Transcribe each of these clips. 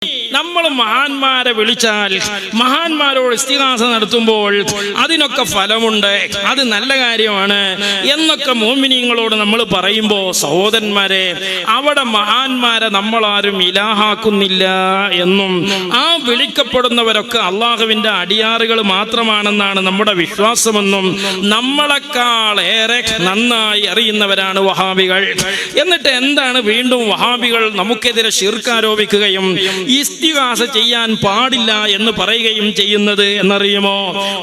നമ്മൾ മഹാന്മാരെ വിളിച്ചാൽ, മഹാന്മാരോട് ഇസ്തിഗാസ നടത്തുമ്പോൾ അതിനൊക്കെ ഫലമുണ്ട്, അത് നല്ല കാര്യമാണ് എന്നൊക്കെ മുഅ്മിനീങ്ങളോട് നമ്മൾ പറയുമ്പോൾ, സഹോദരന്മാരെ, അവിടെ മഹാന്മാരെ നമ്മളാരും ഇലാഹാക്കുന്നില്ല എന്നും ആ വിളിക്കപ്പെടുന്നവരൊക്കെ അള്ളാഹുവിൻ്റെ അടിയാറുകൾ മാത്രമാണെന്നാണ് നമ്മുടെ വിശ്വാസമെന്നും നമ്മളെക്കാൾ ഏറെ നന്നായി അറിയുന്നവരാണ് വഹാബികൾ. എന്നിട്ട് എന്താണ് വീണ്ടും വഹാബികൾ നമുക്കെതിരെ ശിർക്ക് ആരോപിക്കുകയും ഇസ്തിഗാസ ചെയ്യാൻ പാടില്ല എന്ന് പറയുകയും ചെയ്യുന്നത് എന്നറിയുമോ?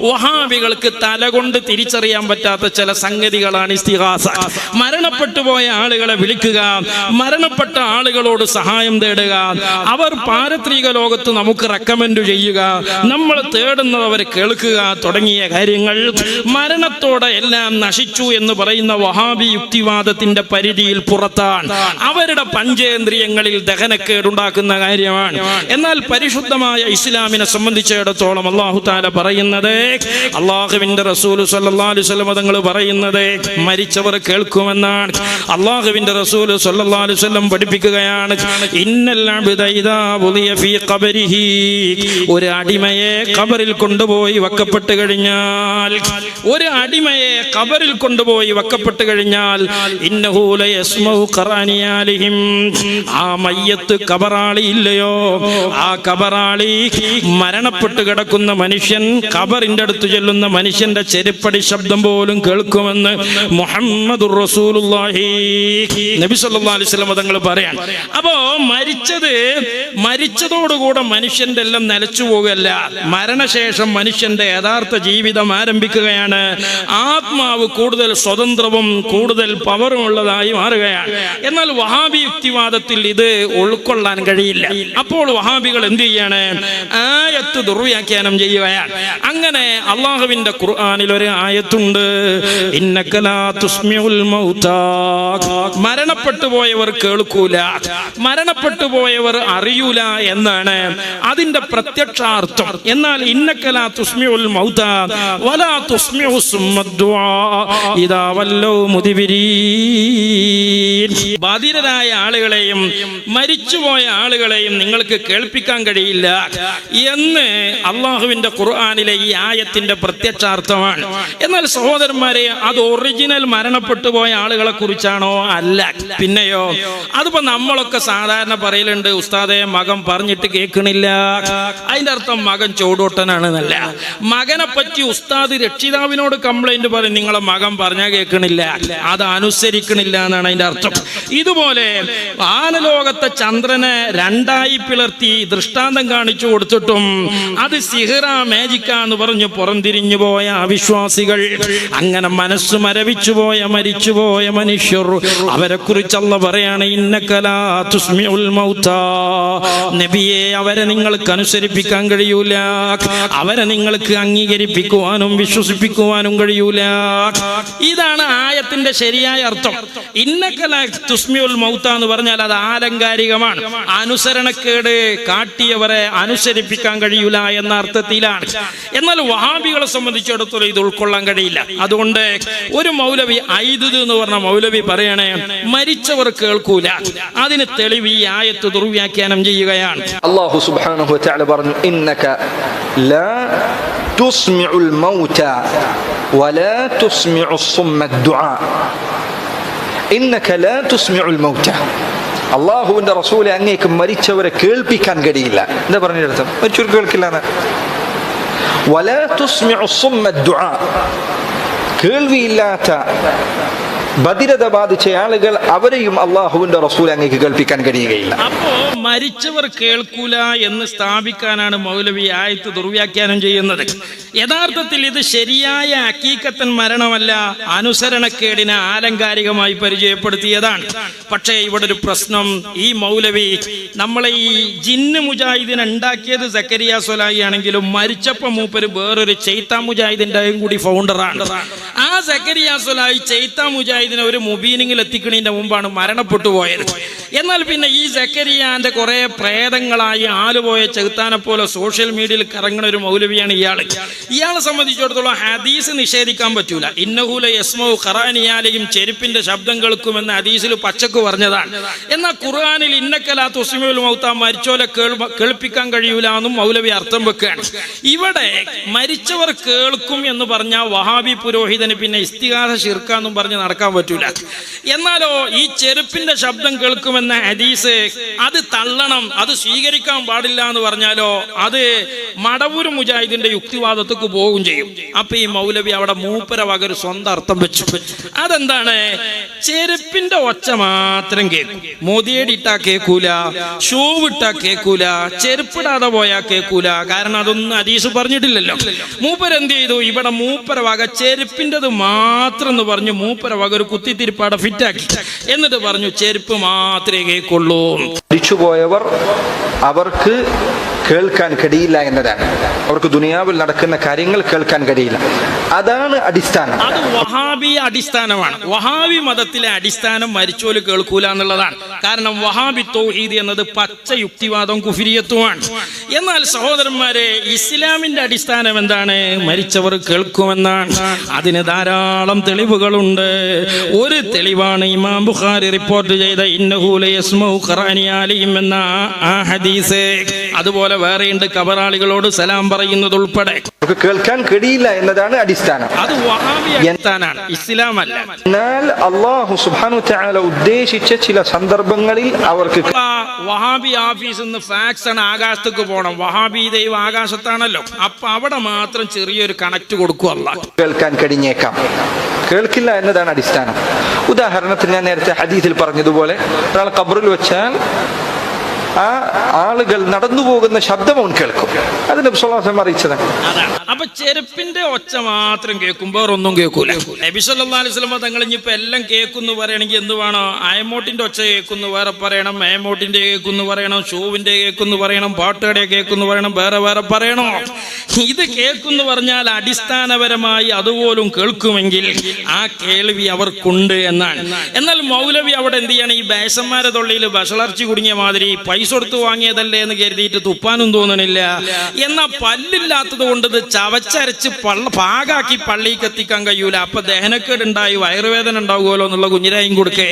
വഹാബികൾക്ക് തലകൊണ്ട് തിരിച്ചറിയാൻ പറ്റാത്ത ചില സംഗതികളാണ് ഇസ്തിഗാസ. മരണപ്പെട്ടു പോയ ആളുകളെ വിളിക്കുക, മരണപ്പെട്ട ആളുകളോട് സഹായം തേടുക, അവർ പാരത്രിക ലോകത്ത് നമുക്ക് റെക്കമെൻഡ് ചെയ്യുക, നമ്മൾ തേടുന്നത് അവർ കേൾക്കുക തുടങ്ങിയ കാര്യങ്ങൾ മരണത്തോടെ എല്ലാം നശിച്ചു എന്ന് പറയുന്ന വഹാബി യുക്തിവാദത്തിന്റെ പരിധിയിൽ പുറത്താണ്. അവരുടെ പഞ്ചേന്ദ്രിയങ്ങളിൽ ദഹനക്കേടുണ്ടാക്കുന്ന കാര്യമാണ്. എന്നാൽ പരിശുദ്ധമായ ഇസ്ലാമിനെ സംബന്ധിച്ചിടത്തോളം അല്ലാഹു തആല പറയുന്നത്, അല്ലാഹുവിന്റെ റസൂൽ സ്വല്ലല്ലാഹു അലൈഹി വസല്ലം തങ്ങൾ പറയുന്നത് മരിച്ചവർ കേൾക്കുമെന്നാണ്. അല്ലാഹുവിന്റെ റസൂൽ സ്വല്ലല്ലാഹു അലൈഹി വസല്ലം പഠിപ്പിക്കുകയാണ്, ഇന്നൽ അബ്ദ ഇദാ വുദിയ ഫീ ഖബരിഹി, ഒരു അടിമയെ ഖബറിൽ കൊണ്ടുപോയി വെക്കപ്പെട്ടു കഴിഞ്ഞാൽ, ഒരു അടിമയെ ഖബറിൽ കൊണ്ടുപോയി വെക്കപ്പെട്ടു കഴിഞ്ഞാൽ, ഇന്നഹു ലയസ്മഉ ഖറാനിയാലിഹിം, ആ മയ്യത്ത് ഖബറാളി ഇല്ലയോ, ആ ഖബറാളി മരണപ്പെട്ട് കിടക്കുന്ന മനുഷ്യൻ ഖബറിന്റെ അടുത്ത് ചെല്ലുന്ന മനുഷ്യന്റെ ചെരുപ്പടി ശബ്ദം പോലും കേൾക്കുമെന്ന് മുഹമ്മദുർ റസൂലുള്ളാഹി നബി സല്ലല്ലാഹു അലൈഹി വസല്ലം തങ്ങൾ പറയാൻ. അപ്പോ മരിച്ചതോടുകൂടെ മനുഷ്യന്റെ എല്ലാം നിലച്ചു പോകുകയല്ല, മരണശേഷം മനുഷ്യന്റെ യഥാർത്ഥ ജീവിതം ആരംഭിക്കുകയാണ്. ആത്മാവ് കൂടുതൽ സ്വതന്ത്രവും കൂടുതൽ പവറുമുള്ളതായി മാറുകയാണ്. എന്നാൽ വഹാബി യുക്തിവാദത്തിൽ ഇത് ഉൾക്കൊള്ളാൻ കഴിയില്ല. അപ്പോൾ വഹാബികൾ എന്ത് ചെയ്യാണ്? ആയത്ത് ദുർവ്യാഖ്യാനം ചെയ്യുകയാണ്. അങ്ങനെ അള്ളാഹുവിന്റെ ഖുർആനിൽ ഒരു ആയത്തുണ്ട്, ഇന്നക ലാ തുസ്മിഉൽ മൗതാ, മരണപ്പെട്ടു പോയവർ കേൾക്കൂല, മരണപ്പെട്ടു പോയവർ അറിയൂല എന്നാണ് അതിന്റെ പ്രത്യക്ഷാർത്ഥം. എന്നാൽ ഇന്നക ലാ തുസ്മിഉൽ മൗതാ വലാ തുസ്മിഉ സുമ്മദ്ദുആ ഇദാ വല്ലൗ മുദ്ബിരീൻ, ബാധിതരായ ആളുകളെയും മരിച്ചുപോയ ആളുകളെയും നിങ്ങൾക്ക് കേൾപ്പിക്കാൻ കഴിയില്ല എന്ന് അള്ളാഹുവിന്റെ ഖുർആനിലെ ഈ ആയത്തിന്റെ പ്രത്യക്ഷാർത്ഥമാണ്. എന്നാൽ സഹോദരന്മാരെ, അത് ഒറിജിനൽ മരണപ്പെട്ടു പോയ ആളുകളെ കുറിച്ചാണോ? അല്ല. പിന്നെയോ? അതിപ്പോ നമ്മളൊക്കെ സാധാരണ പറയലുണ്ട്, ഉസ്താദെ മകൻ പറഞ്ഞിട്ട് കേൾക്കണില്ല, അതിന്റെ അർത്ഥം മകൻ ചൂടോട്ടനാണ് എന്നല്ല. മകനെ പറ്റി ഉസ്താദ് രക്ഷിതാവിനോട് കംപ്ലൈന്റ് പറയും, നിങ്ങളെ മകൻ പറഞ്ഞാൽ കേൾക്കണില്ല, അത് അനുസരിക്കണില്ല എന്നാണ് അതിന്റെ അർത്ഥം. ഇതുപോലെ ആനലോകത്തെ ചന്ദ്രനെ രണ്ടായി പിളർത്തി ദൃഷ്ടാന്തം കാണിച്ചു കൊടുത്തിട്ടും അത് സിഹ്റ മാജിക്കാന്ന് പറഞ്ഞു പുറംതിരിഞ്ഞു പോയ അവിശ്വാസികൾ, അങ്ങനെ മനസ്സ് മരവിച്ചു പോയ മരിച്ചുപോയ മനുഷ്യർ, അവരെ കുറിച്ച് അല്ലാഹു പറയാണ്, ഇന്നക ലാ തുസ്മിഉൽ മൗതാ, നബിയെ അവരെ നിങ്ങൾക്ക് അനുസരിപ്പിക്കാൻ കഴിയൂല, അവരെ നിങ്ങൾക്ക് അംഗീകരിപ്പിക്കുവാനും വിശ്വസിപ്പിക്കുവാനും കഴിയൂല. ഇതാണ് ആയത്തിന്റെ ശരിയായ അർത്ഥം. ഇന്നക ലാ തുസ്മിഉൽ മൗതാ എന്ന് പറഞ്ഞാൽ അത് ആലങ്കാരികമാണ്. അനുസരണക്കേട് കാട്ടിയവരെ അനുസരിപ്പിക്കാൻ കഴിയൂല എന്ന അർത്ഥത്തിലാണ്. എന്നാൽ വഹാബികളെ സംബന്ധിച്ചിടത്തോളം ഇത് ഉൾക്കൊള്ളാൻ കഴിയില്ല. അതുകൊണ്ട് ഒരു മൗലവി ഐദുദ് എന്ന് പറഞ്ഞ മൗലവി പറയണേ, മരിച്ചവർ കേൾക്കൂല, അതിന് തെളിവ് ഈ ആയത്ത് ദുർവ്യാഖ്യാനം ചെയ്യുകയാണ്. അല്ലാഹു സുബ്ഹാനഹു വ തആല പറഞ്ഞു, ഇന്നക ലാ തുസ്മിഉൽ മൗതാ വലാ തുസ്മിഉ സുമ്മദ്ദുആ, ഇന്നക ലാ തുസ്മിഉൽ മൗതാ, അള്ളാഹുവിന്റെ റസൂലെ അങ്ങേക്ക് മരിച്ചവരെ കേൾപ്പിക്കാൻ കഴിയില്ല. എന്താ പറഞ്ഞർത്ഥം? മരിച്ചവർ കേൾക്കില്ല. വലാ തുസ്മിഉ സുമ്മദ്ദുആ, കേൾവിയില്ലാത്ത ബധിരത ബാധിച്ച ആളുകൾ, അവരെയും അള്ളാഹുവിന്റെ റസൂൽ അങ്ങേക്ക് കേൾപ്പിക്കാൻ കഴിയുകയില്ല. അപ്പോ മരിച്ചവർ കേൾക്കൂല എന്ന് സ്ഥാപിക്കാനാണ് മൗലവി ആയത്ത് ദുർവ്യാഖ്യാനം ചെയ്യുന്നത്. യഥാർത്ഥത്തിൽ ഇത് ശരിയായ ഹഖീഖത്തൻ മരണമല്ല, അനുസരണക്കേടിനെ ആലങ്കാരികമായി പരിചയപ്പെടുത്തിയതാണ്. പക്ഷേ ഇവിടെ ഒരു പ്രശ്നം, ഈ മൗലവി നമ്മളെ ഈ ജിന്ന് മുജാഹിദിനെ ഉണ്ടാക്കിയത് സക്കരിയ സ്വലാഹി ആണെങ്കിലും മരിച്ചപ്പോ മൂപ്പര് വേറൊരു ചെയ്ത്താ മുജാഹിദിന്റെ കൂടി ഫൗണ്ടറാണ്. ആ സക്കരിയ സ്വലാഹി ചെയ്ത്താ മുജാഹിദിനെ ഒരു മുബീനിങ്ങിൽ എത്തിക്കണതിന്റെ മുമ്പാണ് മരണപ്പെട്ടു പോയത്. എന്നാൽ പിന്നെ ഈ സക്കരിയാന്റെ കുറെ പ്രേതങ്ങളായി ആലുപോയ ചെകുത്താനെ പോലെ സോഷ്യൽ മീഡിയയിൽ കറങ്ങുന്ന ഒരു മൗലവിയാണ് ഇയാളെ സംബന്ധിച്ചിടത്തോളം ഹദീസ് നിഷേധിക്കാൻ പറ്റൂല. ഇന്നഹുല യസ്മഉ ഖറാനിയാലെയും ചെരുപ്പിന്റെ ശബ്ദം കേൾക്കുമെന്ന് ഹദീസിൽ പച്ചക്ക് പറഞ്ഞതാണ്. എന്നാൽ ഖുർആനിൽ ഇന്നക്കലാ തുസ്മിഉൽ മൗത മരിച്ചോലെ കേൾപ്പിക്കാൻ കഴിയൂല എന്നും മൗലവി അർത്ഥം വെക്കുകയാണ്. ഇവിടെ മരിച്ചവർ കേൾക്കും എന്ന് പറഞ്ഞാൽ വഹാബി പുരോഹിതന് പിന്നെ ഇസ്തിഗാസ ശിർക്കാന്നും പറഞ്ഞ് നടക്കാൻ പറ്റൂല. എന്നാലോ ഈ ചെരുപ്പിന്റെ ശബ്ദം കേൾക്കുമെന്ന ഹദീസ് അത് തള്ളണം, അത് സ്വീകരിക്കാൻ പാടില്ല എന്ന് പറഞ്ഞാലോ അത് മടവൂർ മുജാഹിദിന്റെ യുക്തിവാദത്തേക്ക് പോവുകയും ചെയ്യും. അപ്പൊ ഈ മൗലവി അവിടെ മൂപ്പര വക ഒരു സ്വന്തം അർത്ഥം വെച്ചു. അതെന്താണ്? ചെരുപ്പിന്റെ ഒച്ച മാത്രം കേൾക്കും. മോദിയേടിട്ടാ കേൾക്കൂല, ഷൂ ഇട്ടാ കേൾക്കൂല, ചെരുപ്പിടാതെ പോയാ കേൾക്കൂല. കാരണം അതൊന്നും ഹദീസ് പറഞ്ഞിട്ടില്ലല്ലോ. മൂപ്പരെന്ത് ചെയ്തു? ഇവിടെ മൂപ്പര വക ചെരുപ്പിൻ്റെത് മാത്രം എന്ന് പറഞ്ഞു മൂപ്പര വക ഒരു കുത്തിത്തിരിപ്പാടെ ഫിറ്റാക്കി. എന്നിട്ട് പറഞ്ഞു ചെരുപ്പ് മാത്രമേ കേൾക്കുള്ളൂ. മരിച്ചുപോയവർ അവർക്ക് കേൾക്കാൻ കഴിയില്ല എന്നതാണ്. അവർക്ക് ദുനിയാവിൽ നടക്കുന്ന കാര്യങ്ങൾ കേൾക്കാൻ കഴിയില്ല. അതാണ് അടിസ്ഥാനം. അത് വഹാബി അടിസ്ഥാനമാണ്. വഹാബി മതത്തിലെ അടിസ്ഥാനം മരിച്ചോല് കേൾക്കൂല എന്നുള്ളതാണ്. കാരണം വഹാബി തൗഹീദ് എന്നത് പച്ച യുക്തിവാദം കുഫിരിയത്തുമാണ്. എന്നാൽ സഹോദരന്മാരെ, ഇസ്ലാമിന്റെ അടിസ്ഥാനം എന്താണ്? മരിച്ചവർ കേൾക്കുമെന്നാണ്. അതിന് ധാരാളം തെളിവുകളുണ്ട്. ഒരു തെളിവാണ് ഇമാം ബുഖാരി റിപ്പോർട്ട് ചെയ്ത ഇന്നഹു ലയസ്മഉ ഖറാനിയാലിഹിം എന്ന ആ ഹദീസ്. അതുപോലെ വേറെയുണ്ട് കബറാളികളോട് സലാം പറയുന്നത് ഉൾപ്പെടെ. കേൾക്കാൻ കഴിയില്ല എന്നതാണ് അടിസ്ഥാനം. അത് വഹാബി അടിസ്ഥാനാണ്, ഇസ്ലാമല്ല. എന്നാൽ അല്ലാഹു സുബ്ഹാനഹു വ തആല ഉദ്ദേശിച്ച ചില സന്ദർഭങ്ങളിൽ അവർക്ക് വഹാബി ഓഫീസിൽ നിന്ന് ഫാക്സ് ആണ് ആകാശത്തേക്ക് പോകണം. വഹാബി ദൈവം ആകാശത്താണല്ലോ. അപ്പൊ അവിടെ മാത്രം ചെറിയൊരു കണക്ട് കൊടുക്കും അല്ലാഹ്. കേൾക്കാൻ കഴിഞ്ഞേക്കാം, കേൾക്കില്ല എന്നതാണ് അടിസ്ഥാനം. ഉദാഹരണത്തിന് ഞാൻ നേരത്തെ ഹദീസിൽ പറഞ്ഞതുപോലെ ഒരാൾ ഖബറിൽ വെച്ചാൽ ആ ആളുകൾ നടന്നു പോകുന്ന ശബ്ദം അവൻ കേൾക്കും. അത് നബി സല്ലല്ലാഹു അലൈഹി വസല്ലം അറിയിച്ചതാണ്. അപ്പൊ ചെരുപ്പിന്റെ ഒച്ച മാത്രം കേൾക്കും, വേറൊന്നും കേൾക്കൂല. നബി സല്ലല്ലാഹു അലൈഹി വസല്ലം തങ്ങൾ ഇനിയിപ്പോ എല്ലാം കേൾക്കുന്നു പറയണമെങ്കിൽ എന്ത് വേണം? അയമോട്ടിന്റെ ഒച്ച കേൾക്കുന്നു വേറെ പറയണം, മേമോട്ടിന്റെ കേൾക്കുന്നു പറയണം, ഷൂവിന്റെ കേൾക്കുന്നു പറയണം, പാട്ടുകടയെ കേൾക്കുന്നു പറയണം, വേറെ വേറെ പറയണോ? ഇത് കേൾക്കുന്നു പറഞ്ഞാൽ അടിസ്ഥാനപരമായി അതുപോലും കേൾക്കുമെങ്കിൽ ആ കേൾവി അവർക്കുണ്ട് എന്നാണ്. എന്നാൽ മൗലവി അവിടെ എന്ത് ചെയ്യണം? ഈ ബേസന്മാരെ തൊള്ളിയിൽ ബഷളർച്ചി കുടുങ്ങിയ മാതിരി പൈസ കൊടുത്ത് വാങ്ങിയതല്ലേ എന്ന് കരുതിയിട്ട് തുപ്പാനും തോന്നണില്ല. എന്നാൽ പല്ലില്ലാത്തത് കൊണ്ട് ഇത് ചവച്ചരച്ച് പാകാക്കി പള്ളിക്ക് എത്തിക്കാൻ കഴിയൂല. അപ്പൊ ദഹനക്കേട് ഉണ്ടായി വയറുവേദന ഉണ്ടാവുമല്ലോ എന്നുള്ള കുഞ്ഞിരായും കൊടുക്കേ.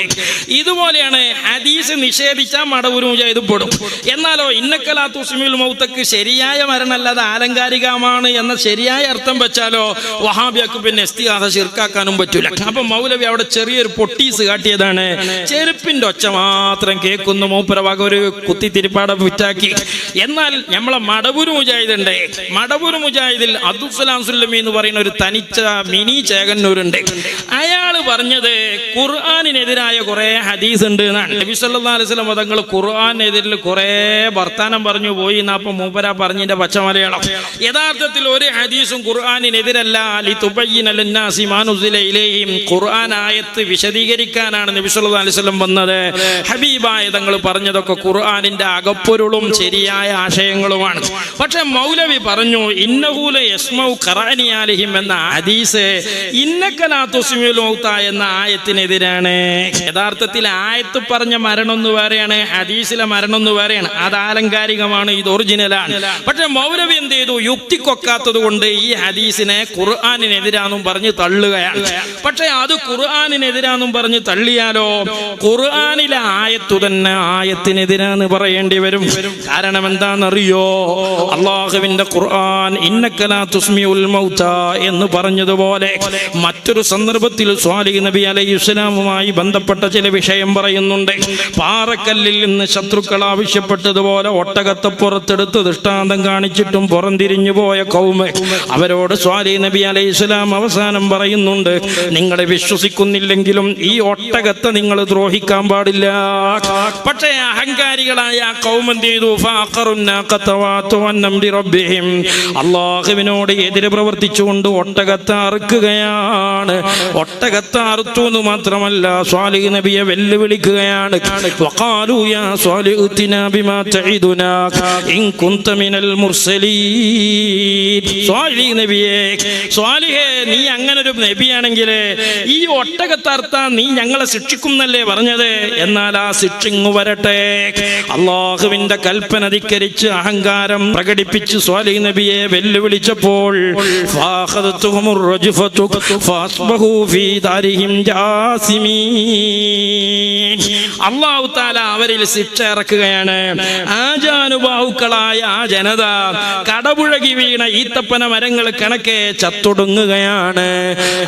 ഇതുപോലെയാണ് ഹദീസ് നിഷേധിച്ചാൽ മടവൂർ മുജാഹിദ് പെടും. എന്നാലോ ഇന്നക്കലാ തുസ്മിഉൽ മൗതക്ക് ശരിയായ മരണമല്ലാതെ ആലങ്കാരികമാണ് എന്ന ശരിയായ അർത്ഥം വെച്ചാലോ വഹാബിയക്ക് പിന്നെ ഇസ്തിഗാസ ശിർക്കാക്കാനും പറ്റൂല. അപ്പൊ മൗലവി അവിടെ ചെറിയൊരു പൊട്ടീസ് കാട്ടിയതാണ്. ചെരുപ്പിന്റെ ഒച്ച മാത്രം കേൾക്കുന്നു മൂപ്പര വക ഒരു കുത്തിത്തിരിപ്പാടെ വിറ്റാക്കി. എന്നാൽ നമ്മളെ മടവൂർ മുജാഹിദ് ഉണ്ട്. മടവൂർ മുജാഹിദിൽ അബ്ദുസ്സലാം സുല്ലമി എന്ന് പറയുന്ന ഒരു തനിച്ച മിനി ചേകന്നൂരുണ്ട്. അയാള് പറഞ്ഞത് ഖുർആനിനെതിരായ കുറെ ഹദീസ് ഉണ്ട് എന്നാണ്. നബി സല്ലല്ലാഹു അലൈഹി വസല്ലം തങ്ങൾ ഖുർആനെതിരിൽ കുറെ വർത്താനം പറഞ്ഞു പോയി എന്നപ്പം മൂപ്പര പറഞ്ഞതിന്റെ പച്ച മലയാളം. യഥാർത്ഥത്തിൽ ഒരു ഹദീസും ഖുർആനിനെതിരല്ല. ലിതുബയ്യിന ലിന്നാസി മാ നുസില ഇലൈഹിം. ഖുർആൻ ആയത്ത് വിശദീകരിക്കാനാണ് നബി സല്ലല്ലാഹു അലൈഹി വസല്ലം വന്നത്. ഹബീബായ തങ്ങൾ പറഞ്ഞതൊക്കെ ഖുർആനിന്റെ അകപ്പൊരുളും ശരിയായ ആശയങ്ങളുമാണ്. പക്ഷെ മൗലവി പറഞ്ഞു ഇന്നഹു ലയസ്മഉ ഖറാനിയാലിഹിം എന്ന ഹദീസ് ഇന്നക ലാ തുസ്മിഉൽ മൗത എന്ന ആയത്തിനെതിരാണ്. യഥാർത്ഥത്തിൽ ആയത്ത് പറഞ്ഞ മരണം എന്ന് വേറെയാണ്, ഹദീസിലെ മരണം എന്ന് വേറെയാണ്. അത് ആലങ്കാരികമാണ്, ഇത് ഒറിജിനലാണ്. പക്ഷെ മൗലവി എന്ത് ചെയ്തു? യുക്തിക്കൊക്കാത്തത് കൊണ്ട് ഈ ഹദീസിനെ ഖുർആനിനെതിരാന്നും പറഞ്ഞ് തള്ളുകയാണ്. പക്ഷെ അത് ഖുർആനിനെതിരാന്നും പറഞ്ഞ് തള്ളിയാലോ ഖുർആനിലെ ആയത്തു തന്നെ ആയത്തിനെതിരാന്ന് പറയേണ്ടി വരും. കാരണം എന്താണെന്നറിയോ? അല്ലാഹുവിന്റെ ഖുർആൻ ഇന്നക ലാ തുസ്മിഉൽ മൗത എന്ന് പറഞ്ഞതുപോലെ മറ്റൊരു സന്ദർഭത്തിൽ സ്വാലിഹ് നബി അലൈഹിസ്സലാമുമായി ബന്ധപ്പെട്ട ചില വിഷയം പറയുന്നുണ്ട്. പാറക്കല്ലിൽ നിന്ന് ശത്രുക്കൾ ആവശ്യപ്പെട്ടതുപോലെ ഒട്ടകത്തെ പുറത്തെടുത്ത് ദൃഷ്ടാന്തം കാണിച്ചിട്ടും പുറംതിരിഞ്ഞു പോയ കൗമ്, അവരോട് സ്വാലിഹ് നബി അലൈഹിസ്സലാം അവസാനം പറയുന്നുണ്ട്, നിങ്ങളെ വിശ്വസിക്കുന്നില്ലെങ്കിലും ഈ ഒട്ടകത്തെ നിങ്ങൾ ദ്രോഹിക്കാൻ പാടില്ല. പക്ഷേ അഹങ്കാരികളായ കൗം എന്ത് ചെയ്തു? അല്ലാഹുവിനോട് എതിരെ പ്രവർത്തിച്ചുകൊണ്ട് ഒട്ടകത്തെ അറുക്കുകയാണ്. ഒട്ടകത്തെ കഴുത്താർത്തു എന്ന് മാത്രമല്ല സ്വാലിഹ് നബിയെ വെല്ലുവിളിക്കുകയാണ്. വഖാലൂ യാ സ്വാലിഹ് ഇത്നാ ബിമാ തഈദുനാ ഇൻ കുൻത മിനൽ മുർസലീൻ. സ്വാലിഹ് നബിയെ, സ്വാലിഹേ, നീ അങ്ങനെ ഒരു നബിയാണെങ്കിൽ ഈ ഒട്ടകത്തർത്താൻ നീ ഞങ്ങളെ ശിക്ഷിക്കുന്നല്ലേ പറഞ്ഞത്? എന്നാൽ ആ ശിക്ഷ ഇങ്ങ് വരട്ടെ. അള്ളാഹുവിന്റെ കൽപ്പന ധിക്കരിച്ച് അഹങ്കാരം പ്രകടിപ്പിച്ച് സ്വാലിഹ് നബിയെ വെല്ലുവിളിച്ചപ്പോൾ അല്ലാഹു തആല അവരിൽ ശിക്ഷ ഇറക്കുകയാണ്. ആജാനുബാഹുക്കളായ ആ ജനത കടപുഴകി വീണ ഈത്തപ്പന മരങ്ങൾ കണക്കെ ചത്തൊടുങ്ങുകയാണ്.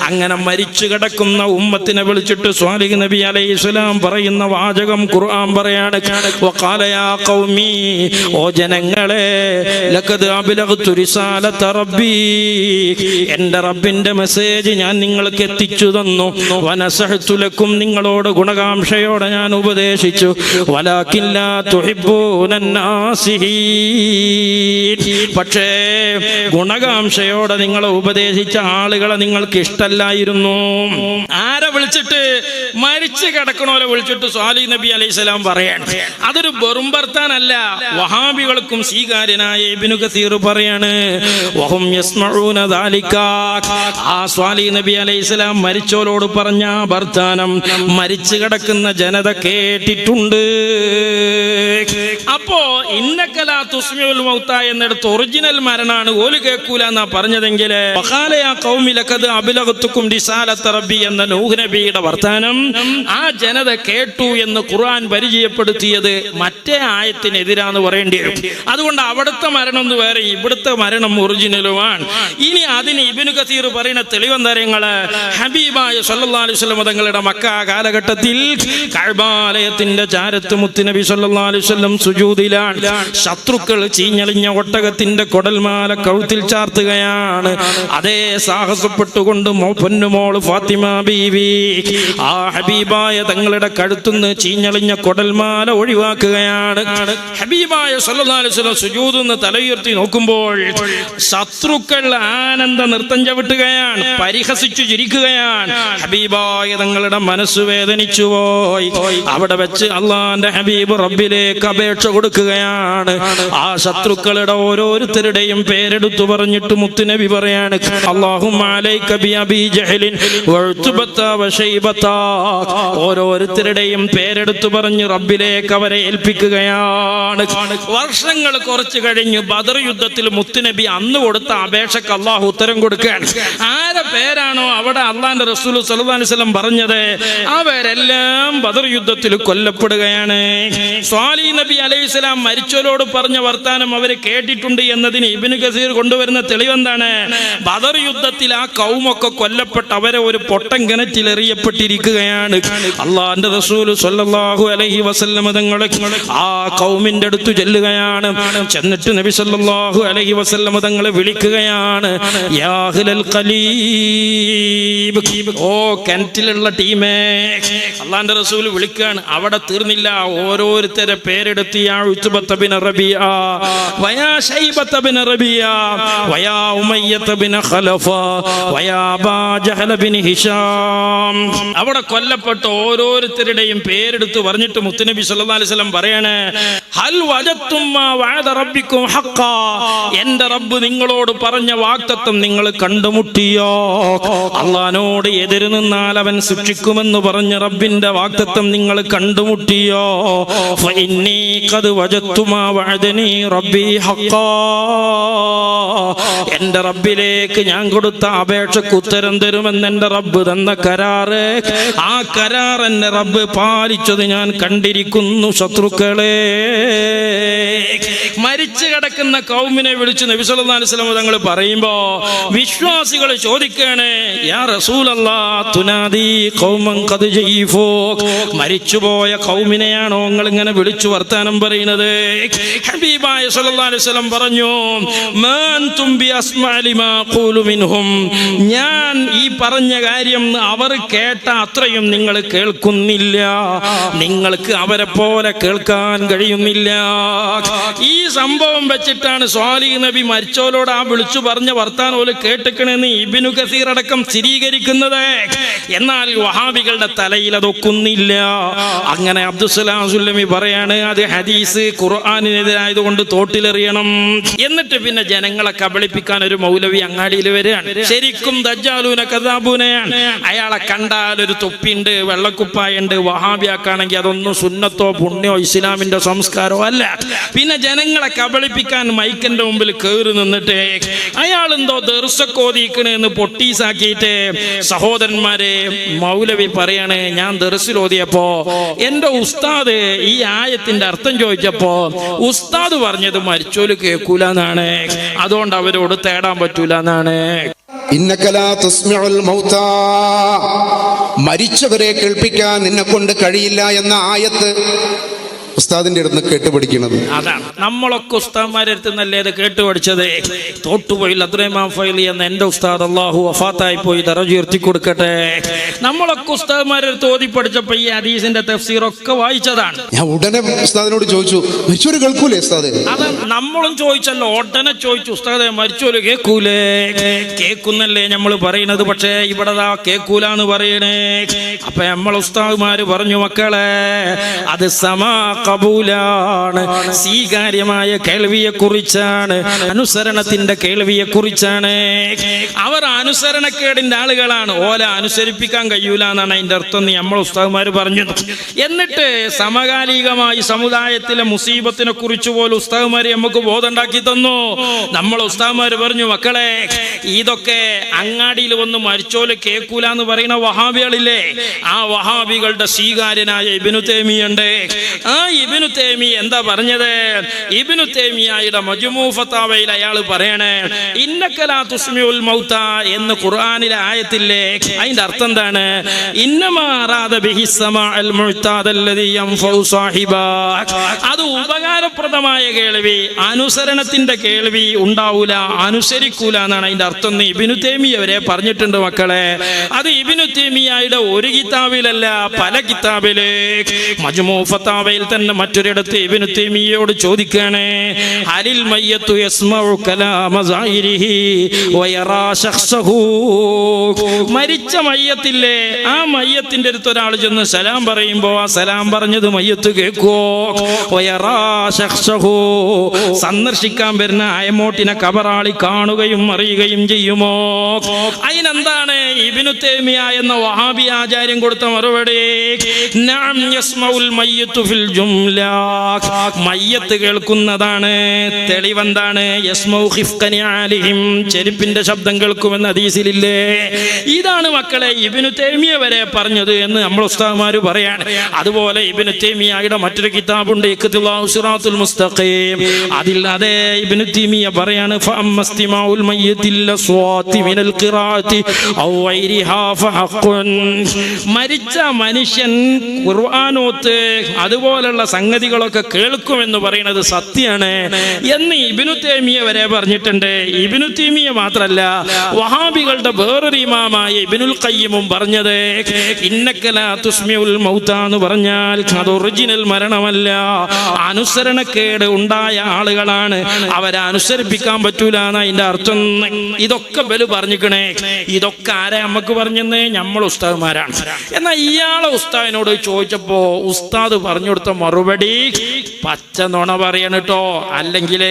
അങ്ങനെ മരിച്ചു കിടക്കുന്ന ഉമ്മത്തിനെ വിളിച്ചിട്ട് സ്വാലിഹ് നബി അലൈഹിസ്സലാം പറയുന്ന വാചകം ഖുർആൻ പറയാണ്, വഖാല യാ ഖൗമി, ഓ ജനങ്ങളെ, ലഖദ് അബ്ലഗ്തു റിസാലത റബ്ബി, എൻ്റെ റബ്ബിന്റെ മെസ്സേജ് ഞാൻ നിങ്ങൾക്ക് എത്തിച്ചു തന്നു. വനസഹ്തു ലക്കും, നിങ്ങളോട് ഗുണകാംക്ഷയോടെ ഞാൻ ഉപദേശിച്ചു. വലാകിൻ ലാ തുഹിബ്ബൂനൻ നാസിഹീൻ, പക്ഷേ ഗുണകാംക്ഷയോടെ നിങ്ങളെ ഉപദേശിച്ച ആളുകളെ നിങ്ങൾക്ക് ഇഷ്ടല്ലായിരുന്നു. ആരെ വിളിച്ചിട്ട്? മരിച്ചു കിടക്കണോലെ വിളിച്ചിട്ട് സ്വാലിഹ് നബി അലൈഹിസ്സലാം പറയാണ്. അതൊരു വെറും വർത്താനല്ല. വഹാബികൾക്കും സ്വീകാര്യനായ ഇബ്നു കസീർ പറയാണ്, വഹും യസ്മഊന ദാലിക, ആ സ്വാലിഹ് നബി അലൈഹിസ്സലാം മരിച്ചോലോട് പറഞ്ഞ വർത്താനം മരിച്ചു കിടക്കുന്ന ജനത കേട്ടിട്ടുണ്ട്. അപ്പോ ഇന്നകലാ തുസ്മിഉൽ മൗത എന്നിടത്ത് ഒറിജിനൽ മരണാണ്, ഓല് കേൾക്കൂല എന്നാ പറഞ്ഞതെങ്കിൽ വഖാല യാ ഖൗമി ലഖദ് അബ്ലഗ്തുക്കും റിസാലത റബ്ബി എന്ന നൂഹ് നബിയുടെ വർത്താനം ആ ജനത കേട്ടു എന്ന് ഖുർആൻ പരിചയപ്പെടുത്തിയത് മറ്റേ ആയത്തിനെതിരാന്ന് പറയേണ്ടി വരും. അതുകൊണ്ട് അവിടുത്തെ മരണം ഒന്ന് വേറെ, ഇവിടുത്തെ മരണം ഒറിജിനലുമാണ്. ഇനി അതിന് ഇബ്നു കസീർ പറയുന്ന തെളിവന്തരങ്ങള് ഹബീബായ സല്ലല്ലാഹു അലൈഹി വസല്ലം തങ്ങളുടെ മക്ക കാലഘട്ടത്തിൽ കഅബാലയത്തിന്റെ ചാരത്ത് മുത്തുനബി സല്ലല്ലാഹു അലൈഹി വസല്ലം സുജൂദിലാണ്. ശത്രുക്കൾ ചീഞ്ഞളിഞ്ഞ ഒട്ടകത്തിന്റെ കൊടൽമാല കഴുത്തിൽ ചാർത്തുകയാണ്. അതേ സാഹസപ്പെട്ടുകൊണ്ട് പൊന്നുമോള് ഫാത്തിമ ബീവി ആ ഹബീബായ തങ്ങളുടെ കഴുത്തുനിന്ന് ചീഞ്ഞളിഞ്ഞ കൊടൽമാല ഒഴിവാക്കുകയാണ്. ഹബീബായ സല്ലല്ലാഹു അലൈഹി വസല്ലം സുജൂദിന്ന് തലയുയർത്തി നോക്കുമ്പോൾ ശത്രുക്കൾ ആനന്ദ നൃത്തം ചവിട്ടുകയാണ്, പരിഹസിച്ചു ചിരിക്കുകയാണ്. ഹബീബായ തങ്ങളുടെ മനസ്സ് വേദനിച്ചു പോയി. അവിടെ വെച്ച് അള്ളാന്റെ ഹബീബ് റബ്ബിലേക്ക് അപേക്ഷ കൊടുക്കുകയാണ്. ആ ശത്രുക്കളുടെ ഓരോരുത്തരുടെയും പേരെടുത്തു പറഞ്ഞിട്ട് മുത്തുനബി പറയാണ്, അല്ലാഹുമ്മ അലൈക ബി അബീ ജഹലിൻ വഉത്ബത വശൈബത. ഓരോരുത്തരുടെയും പേരെടുത്തു പറഞ്ഞ് റബ്ബിലേക്ക് അവരെ ഏൽപ്പിക്കുകയാണ്. വർഷങ്ങൾ കുറച്ച് കഴിഞ്ഞ് ബദർ യുദ്ധത്തിൽ മുത്തുനബി അന്ന് കൊടുത്ത അപേക്ഷക്ക് അള്ളാഹു ഉത്തരം കൊടുക്കുകയാണ്. ആരെ പേരാണോ അവിടെ അള്ളാന്റെ റസൂൽ സല്ലല്ലാഹു അലൈഹി വസല്ലം പറഞ്ഞത് അവരെല്ലാം ബദർ യുദ്ധത്തിൽ കൊല്ലപ്പെടുകയാണ്. സ്വാലിഹ് നബി അലൈഹിസ്സലാം മരിച്ചവരോട് പറഞ്ഞ വർത്താനം അവര് കേട്ടിട്ടുണ്ട് എന്നതിന് ഇബ്നു കസീർ കൊണ്ടുവരുന്ന തെളിവെന്താണ്? ബദർ യുദ്ധത്തിൽ ആ കൗമൊക്കെ കൊല്ലപ്പെട്ട് അവരെ ഒരു പൊട്ടൻ കിണറ്റിൽ എറിയപ്പെട്ടിരിക്കുകയാണ്. അള്ളാന്റെ റസൂൽ സല്ലല്ലാഹു അലൈഹി വസല്ലം തങ്ങളെ ആ കൗമിന്റെ അടുത്ത് ചെല്ലുകയാണ്. ചെന്നിട്ട് നബി സല്ലല്ലാഹു അലൈഹി വസല്ലം തങ്ങളെ വിളിക്കുകയാണ്, യാ അഹ്ലൽ ഖലീബ്, ഓ കിണറ്റിലുള്ള ടീമേ. അള്ളാന്റെ റസൂൽ വിളിക്കാണ്. അവിടെ തീർന്നില്ല, ഓരോരുത്തരെ പേരെടുത്ത് യാ ഉത്ബത bin റബീഅ via ശൈബത bin റബീഅ via ഉമയ്യത bin ഖലഫ via അബാ ജഹൽ ബിൻ ഹിഷാം. അവിടെ കൊല്ലപ്പെട്ട ഓരോരുത്തരുടെയും പേരെടുത്ത് പറഞ്ഞിട്ട് മുത്തുനബി സല്ലല്ലാഹു അലൈഹി വസല്ലം പറയാണ്, ഹൽ വജത്തും മാ വഅദ റബ്ബിക്കും ഹഖ്ഖാ, എൻ്റെ റബ്ബ് നിങ്ങളോട് പറഞ്ഞ വാഗ്ദത്തം നിങ്ങൾ കണ്ടുമുട്ടിയോ? അള്ളാഹുവിനോട് എതിര് നിന്നാൽ അവൻ ശിക്ഷിക്കുമെന്ന് പറഞ്ഞ റബ്ബിന്റെ വാഗ്ദത്തം നിങ്ങൾ കണ്ടുമുട്ടിയോ? ഫഇന്നീ ഖദ് വജത്തു മാ വഅദനി റബ്ബി ഹഖ്ഖാ, എൻ്റെ റബ്ബിലേക്ക് ഞാൻ കൊടുത്ത അപേക്ഷക്ക് ഉത്തരം തരുമെന്ന് എൻ്റെ റബ്ബ് തന്ന കരാറ്, ആ കരാർ എൻ്റെ റബ്ബ് പാലിച്ചത് ഞാൻ കണ്ടിരിക്കുന്നു. ശത്രുക്കളെ, മരിച്ചു കിടക്കുന്ന കൗമിനെ വിളിച്ച് നബി സല്ലല്ലാഹു അലൈഹി വസല്ലം തങ്ങൾ പറയുമ്പോ വിശ്വാസികൾ ചോദിക്കാണ്, യാ റസൂലല്ലാഹ് തുനാദി ഖൗമൻ ഖദ് ജഈഫു, മരിച്ചുപോയ കൗമിനെയാണോ നിങ്ങൾ ഇങ്ങനെ വിളിച്ചു വർത്താനം പറയുന്നത്? ഹബീബായ സല്ലല്ലാഹു അലൈഹി വസല്ലം പറഞ്ഞു, മാ അൻതും ബി അസ്മഅ ലിമാ ഖൂലു മിൻഹും, ഞാൻ ഈ പറഞ്ഞ കാര്യം അവർ കേട്ട അത്രയും നിങ്ങൾ കേൾക്കുന്നില്ല, നിങ്ങൾക്ക് അവരെ പോലെ കേൾക്കാൻ കഴിയുന്നില്ല. കേൾക്കുന്നില്ല. ഈ സംഭവം വെച്ചിട്ടാണ് സ്വാലിഹ് നബി മരിച്ചോലോട് ആ വിളിച്ചു പറഞ്ഞ വർത്താനം ഓല് കേട്ടിക്കണെന്ന് ഇബ്നു കസീർ അടക്കം സ്ഥിരീകരിക്കുന്നത്. എന്നാൽ വഹാബികളുടെ തലയിൽ അതൊക്കുന്നില്ല. അങ്ങനെ അബ്ദുസ്സലാം സുല്ലമി പറയാണ്, അത് ഹദീസ് ഖുർആനിനെതിരായതുകൊണ്ട് തോട്ടിലെറിയണം. എന്നിട്ട് പിന്നെ ജനങ്ങളെ കബളിപ്പിക്കാൻ ഒരു മൗലവി അങ്ങാടിയിൽ വരികയാണ്. ശരിക്കും ദജ്ജാലൂന കദാബൂനയാണ്. അയാളെ കണ്ടാൽ ഒരു തൊപ്പിയുണ്ട്, വെള്ളക്കുപ്പായുണ്ട്. വഹാബിയാക്കാണെങ്കിൽ അതൊന്നും സുന്നത്തോ പുണ്യോ ഇസ്ലാമിന്റെ സംസ്കാരമോ അല്ല. പിന്നെ ജനങ്ങളെ കബളിപ്പിക്കാൻ മൈക്കിന്റെ മുമ്പിൽ കയറി നിന്നിട്ട് അയാൾ എന്തോ ദർസക്കോതിക്കണെന്ന് പൊട്ടീസാക്കിയിട്ട് സഹോദരന്മാരെ മൗലവി പറയാണ്, ഞാൻ ദർസിലോതിയപ്പോ എന്റെ ഉസ്താദ് ഈ ആയത്തിന്റെ അർത്ഥം ചോദിച്ചപ്പോ ഉസ്താദ് പറഞ്ഞത് മരിച്ചോല് കേൾക്കൂല എന്നാണ്, അതുകൊണ്ട് അവരോട് തേടാൻ പറ്റൂല എന്നാണ്. ഇന്നക ലാ തുസ്മിഉൽ മൗതാ, മരിച്ചവരെ കേൾപ്പിക്കാൻ നിന്നെ കൊണ്ട് കഴിയില്ല എന്ന ആയത്ത് ഉസ്താദിന്റെ അടുത്ത് കേട്ടുപഠിക്കുന്നത്. അതാണ് നമ്മളൊക്കെ ഉസ്താദ്മാരെ അടുത്ത് നല്ലേ ഇത് കേട്ടുപഠിച്ചത്. തോട്ടുപോയി അബ്ദുറഹ്മാൻ ഫൈലി എന്ന എന്റെ ഉസ്താദ് അള്ളാഹു വഫാത്തായി പോയി, ദറജ ഉയർത്തി കൊടുക്കട്ടെ. നമ്മളൊക്കെ ഉസ്താദ്മാരെ അടുത്ത് ഓതി പഠിച്ചപ്പോ ഈ ഹദീസിന്റെ തഫ്സീറൊക്കെ വായിച്ചതാണ്. ഞാൻ ഉടനെ ഉസ്താദിനോട് ചോദിച്ചു, മരിച്ചവര് കേൾക്കൂലേ ഉസ്താദ്? അത് നമ്മളും ചോദിച്ചല്ലോ, ഉടനെ ചോദിച്ചു, ഉസ്താദെ മരിച്ചോല് കേൾക്കൂലേ? കേൾക്കുന്നല്ലേ നമ്മൾ പറയുന്നത്, പക്ഷേ ഇവിടെ കേൾക്കൂലെന്ന് പറയണേ. അപ്പൊ നമ്മൾ ഉസ്താദ്മാര് പറഞ്ഞു, മക്കളെ അത് സമാ കബൂലാണ്, സ്വീകാര്യമായ കേൾവിയെ കുറിച്ചാണ്, അനുസരണത്തിന്റെ കേൾവിയെ കുറിച്ചാണ്. അവർ അനുസരണക്കേടിന്റെ ആളുകളാണ്, ഓല അനുസരിപ്പിക്കാൻ കഴിയൂല എന്നാണ് അതിന്റെ അർത്ഥം നമ്മൾ ഉസ്താദ്മാര് പറഞ്ഞു. എന്നിട്ട് സമകാലികമായി സമുദായത്തിലെ മുസീബത്തിനെ കുറിച്ച് പോലും ഉസ്താദ്മാര് നമുക്ക് ബോധമുണ്ടാക്കി തന്നു. നമ്മൾ ഉസ്താദ്മാര് പറഞ്ഞു, മക്കളെ ഇതൊക്കെ അങ്ങാടിയിൽ വന്ന് മരിച്ചോല് കേൾക്കൂല എന്ന് പറയുന്ന വഹാബികളില്ലേ, ആ വഹാബികളുടെ സ്വീകാര്യനായ ഇബ്നു തൈമിയുണ്ട്. ആ ഇബ്നു തൈമിയ എന്താ പറഞ്ഞത്? ഇബ്നു തൈമിയയുടെ മജ്മൂ ഫതാവയിൽ അയാൾ പറയണേ, ഇന്നക ലാ തുസ്മിഉൽ മൗത എന്ന് ഖുർആനിലെ ആയത്തില്ലേ, അതിന്റെ അർത്ഥം എന്താണ്? ഇന്നമാ അറാദ ബിഹി സമാഅൽ മുഅ്താദ അല്ലദി യൻഫഉ സാഹിബ, അത് ഉപകാരപ്രദമായ കേൾവി, അനുസരണത്തിന്റെ കേൾവി ഉണ്ടാവൂല, അനുസരിക്കൂല എന്നാണ് അതിന്റെ അർത്ഥം. ഇബ്നു തൈമിയ വരെ പറഞ്ഞിട്ടുണ്ട് മക്കളെ. അത് ഇബ്നു തൈമിയയുടെ ഒരു കിതാബിലല്ല, പല കിതാബില്. മജ്മൂ ഫതാവയിൽ തന്നെ മറ്റൊരിടത്ത് ഇബ്നു തൈമിയയോട് ചോദിക്കാണ്, ഹലിൽ മയ്യത്തു യസ്മഉ കലാമ സായിരിഹി വയറാ ശഖ്സഹു, മരിച്ച മയ്യത്തില്ലേ, ആ മയ്യത്തിന്റെ അടുത്ത് ഒരാൾ ചെന്ന് സലാം പറയുമ്പോ ആ സലാം പറഞ്ഞത് മയ്യത്ത് കേൾക്കുവോ? വയറാ ശഖ്സഹു, സന്ദർശിക്കാൻ വരുന്ന അയമോട്ടിനെ കബറാളി കാണുകയും അറിയുകയും ചെയ്യുമോ? അതിനെന്താണ് ഇബ്നു തൈമിയ എന്ന വഹാബി ആചാര്യം കൊടുത്ത മറുപടി? നഅം യസ്മഉൽ മയ്യത്തു ഫിൽ ജുംല, മയ്യത്ത് കേൾക്കുന്നതാണ്. തെളിവെന്താണ്? യസ്മഉ ഖിഫ്ഖനി ആലിഹിം, ചെരുപ്പിന്റെ ശബ്ദം കേൾക്കുമെന്ന് ഹദീസിലില്ലേ. ഇതാണ് മക്കളെ ഇബ്നു തൈമിയ വരെ പറഞ്ഞത് എന്ന് നമ്മൾ ഉസ്താദ്മാര് പറയാണ്. അതുപോലെ ഇബ്നു തൈമിയയുടെ മറ്റൊരു കിതാബുണ്ട്, ഇഖ്തിലാഉ സിറാത്തുൽ മുസ്തഖീം. അതിൽ അതേ ഇബ്നു തൈമിയ പറയാണ്, ഫഅമ്മസ്തിമാഉൽ മയ്യിത്തിൽ അസ്വാതി മിനൽ ഖിറാഅത്തി ഔ ഗൈരിഹാ ഫഹഖുൻ, മരിച്ച മനുഷ്യൻ ഖുർആനോത്ത് അതുപോലുള്ള സംഗതികളൊക്കെ കേൾക്കുമെന്ന് പറയുന്നത് സത്യമാണ് എന്ന് ഇബ്നു തൈമിയ വരെ പറഞ്ഞിട്ടുണ്ട്. ഇബ്നു തൈമിയ മാത്രല്ല, വഹാബികളുടെ വേറൊരു ഇമാമായ ഇബ്നുൽ ഖയ്യിമും പറഞ്ഞത്, ഇന്നക ലാ തുസ്മിഉൽ മൗത എന്ന് പറഞ്ഞാൽ അത് ഒറിജിനൽ മരണമല്ല, അനുസരണക്കേട് ഉണ്ടായ ആളുകളാണ്, അവരെ അനുസരിപ്പിക്കാൻ പറ്റൂല എന്ന് അതിന്റെ അർത്ഥം. ഇതൊക്കെ ബലു പറഞ്ഞിക്കണേ. ഇതൊക്കെ ആരെ നമുക്ക് പറഞ്ഞെന്ന്? നമ്മൾ ഉസ്താദ്മാരാണ്. എന്നാൽ ഇയാളെ ഉസ്താദിനോട് ചോദിച്ചപ്പോ ഉസ്താദ് പറഞ്ഞു കൊടുത്ത മറുപടി പച്ച നുണ പറയണം കേട്ടോ. അല്ലെങ്കിൽ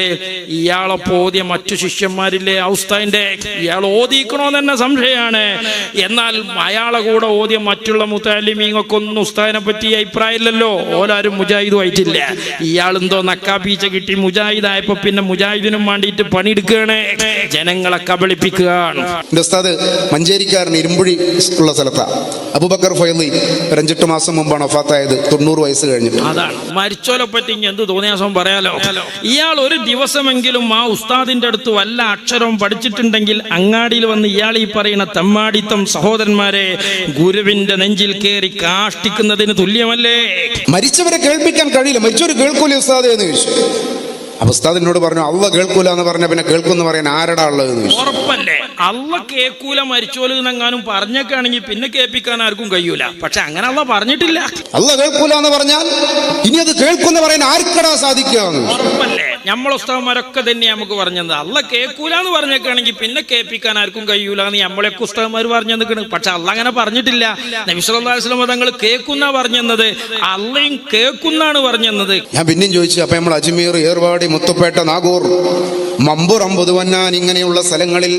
ഇയാളെ പോതിയ മറ്റു ശിഷ്യന്മാരില്ലേ ആ ഉസ്താദിന്റെ, ഇയാൾ ഓതിക്കണോന്ന് തന്നെ സംശയമാണ്. എന്നാൽ അയാളെ കൂടെ ഓതിയ മറ്റുള്ള മുതഅല്ലിമീങ്ങൾക്ക് ഒന്നും ഉസ്താദിനെ പറ്റി അഭിപ്രായമില്ലല്ലോ, ഓലാരും മുജാഹിദും ആയിട്ടില്ല. ഇയാളെന്തോ നക്കാപ്പീച്ച കിട്ടി മുജാഹിദായപ്പോ പിന്നെ മുജാഹിദിനും വേണ്ടിയിട്ട് പണിയെടുക്കുകയാണ്, ജനങ്ങളെ കബളിപ്പിക്കുകയാണ്. ഉസ്താദ് മഞ്ചേരിക്കാരൻ ഇരുമ്പുഴി ഉള്ള സ്ഥലത്താണ്. അബൂബക്കർ ഫൈലി 5-8 മാസം മുമ്പാണ് വഫാത്തായത്, 90 വയസ്സ് കഴിഞ്ഞിട്ട്. അതാണ് മരിച്ചോലെ പറ്റി എന്ത് തോന്നിയാസം പറയാലോ. ഇയാൾ ഒരു ദിവസമെങ്കിലും ആ ഉസ്താദിന്റെ അടുത്ത് വല്ല അക്ഷരവും പഠിച്ചിട്ടുണ്ടെങ്കിൽ അങ്ങാടിയിൽ വന്ന് ഇയാൾ ഈ പറയുന്ന തെമ്മാടിത്തം സഹോദരന്മാരെ ഗുരുവിന്റെ നെഞ്ചിൽ കയറി കാഷ്ടിക്കുന്നതിന് തുല്യമല്ലേ? മരിച്ചവരെ കേൾപ്പിക്കാൻ കഴിയില്ല, മരിച്ചവര് കേൾക്കൂലേ ഉസ്താദേ എന്ന് ചോദിച്ചു. അപ്പൊ ഉസ്താദ് എന്നോട് പറഞ്ഞു അള്ള കേൾക്കൂല എന്ന് പറഞ്ഞ പിന്നെ കേൾക്കുമെന്ന് പറയാൻ ആരടാ ഉള്ളത് എന്ന് ചോദിച്ചു. ഉറപ്പല്ലേ? അള്ള കേക്കൂല മരിച്ചോല് എന്നെങ്ങാനും പറഞ്ഞൊക്കെയാണെങ്കിൽ പിന്നെ കേൾപ്പിക്കാൻ ആർക്കും കഴിയൂല. പക്ഷെ അങ്ങനെ അള്ള പറഞ്ഞിട്ടില്ല. അള്ള കേൾക്കൂല എന്ന് പറഞ്ഞാൽ ഇനി അത് കേൾക്കുന്ന പറയാൻ ആർക്കടാ സാധിക്കുക? ഉറപ്പല്ലേ? നമ്മളെ ഉസ്താദന്മാരൊക്കെ തന്നെ നമുക്ക് പറഞ്ഞത് അള്ള കേൾക്കൂല എന്ന് പറഞ്ഞൊക്കെയാണെങ്കിൽ പിന്നെ കേൾപ്പിക്കാൻ ആർക്കും കഴിയൂല എന്ന് നമ്മളെയൊക്കെ ഉസ്താദന്മാർ പറഞ്ഞു നിൽക്കണം. പക്ഷെ അള്ള അങ്ങനെ പറഞ്ഞിട്ടില്ല. നബി സല്ലല്ലാഹു അലൈഹി വസല്ലം തങ്ങൾ കേൾക്കുന്ന പറഞ്ഞത്, അള്ളയും കേൾക്കുന്നാണ് പറഞ്ഞത്. ഞാൻ പിന്നെയും ചോദിച്ചു, അപ്പൊ നമ്മൾ അജ്മീർ, ഏർവാടി, മുത്തുപ്പേട്ട, നാഗൂർ, മമ്പുറം, പുതുവന്നാൻ ഇങ്ങനെയുള്ള സ്ഥലങ്ങളിൽ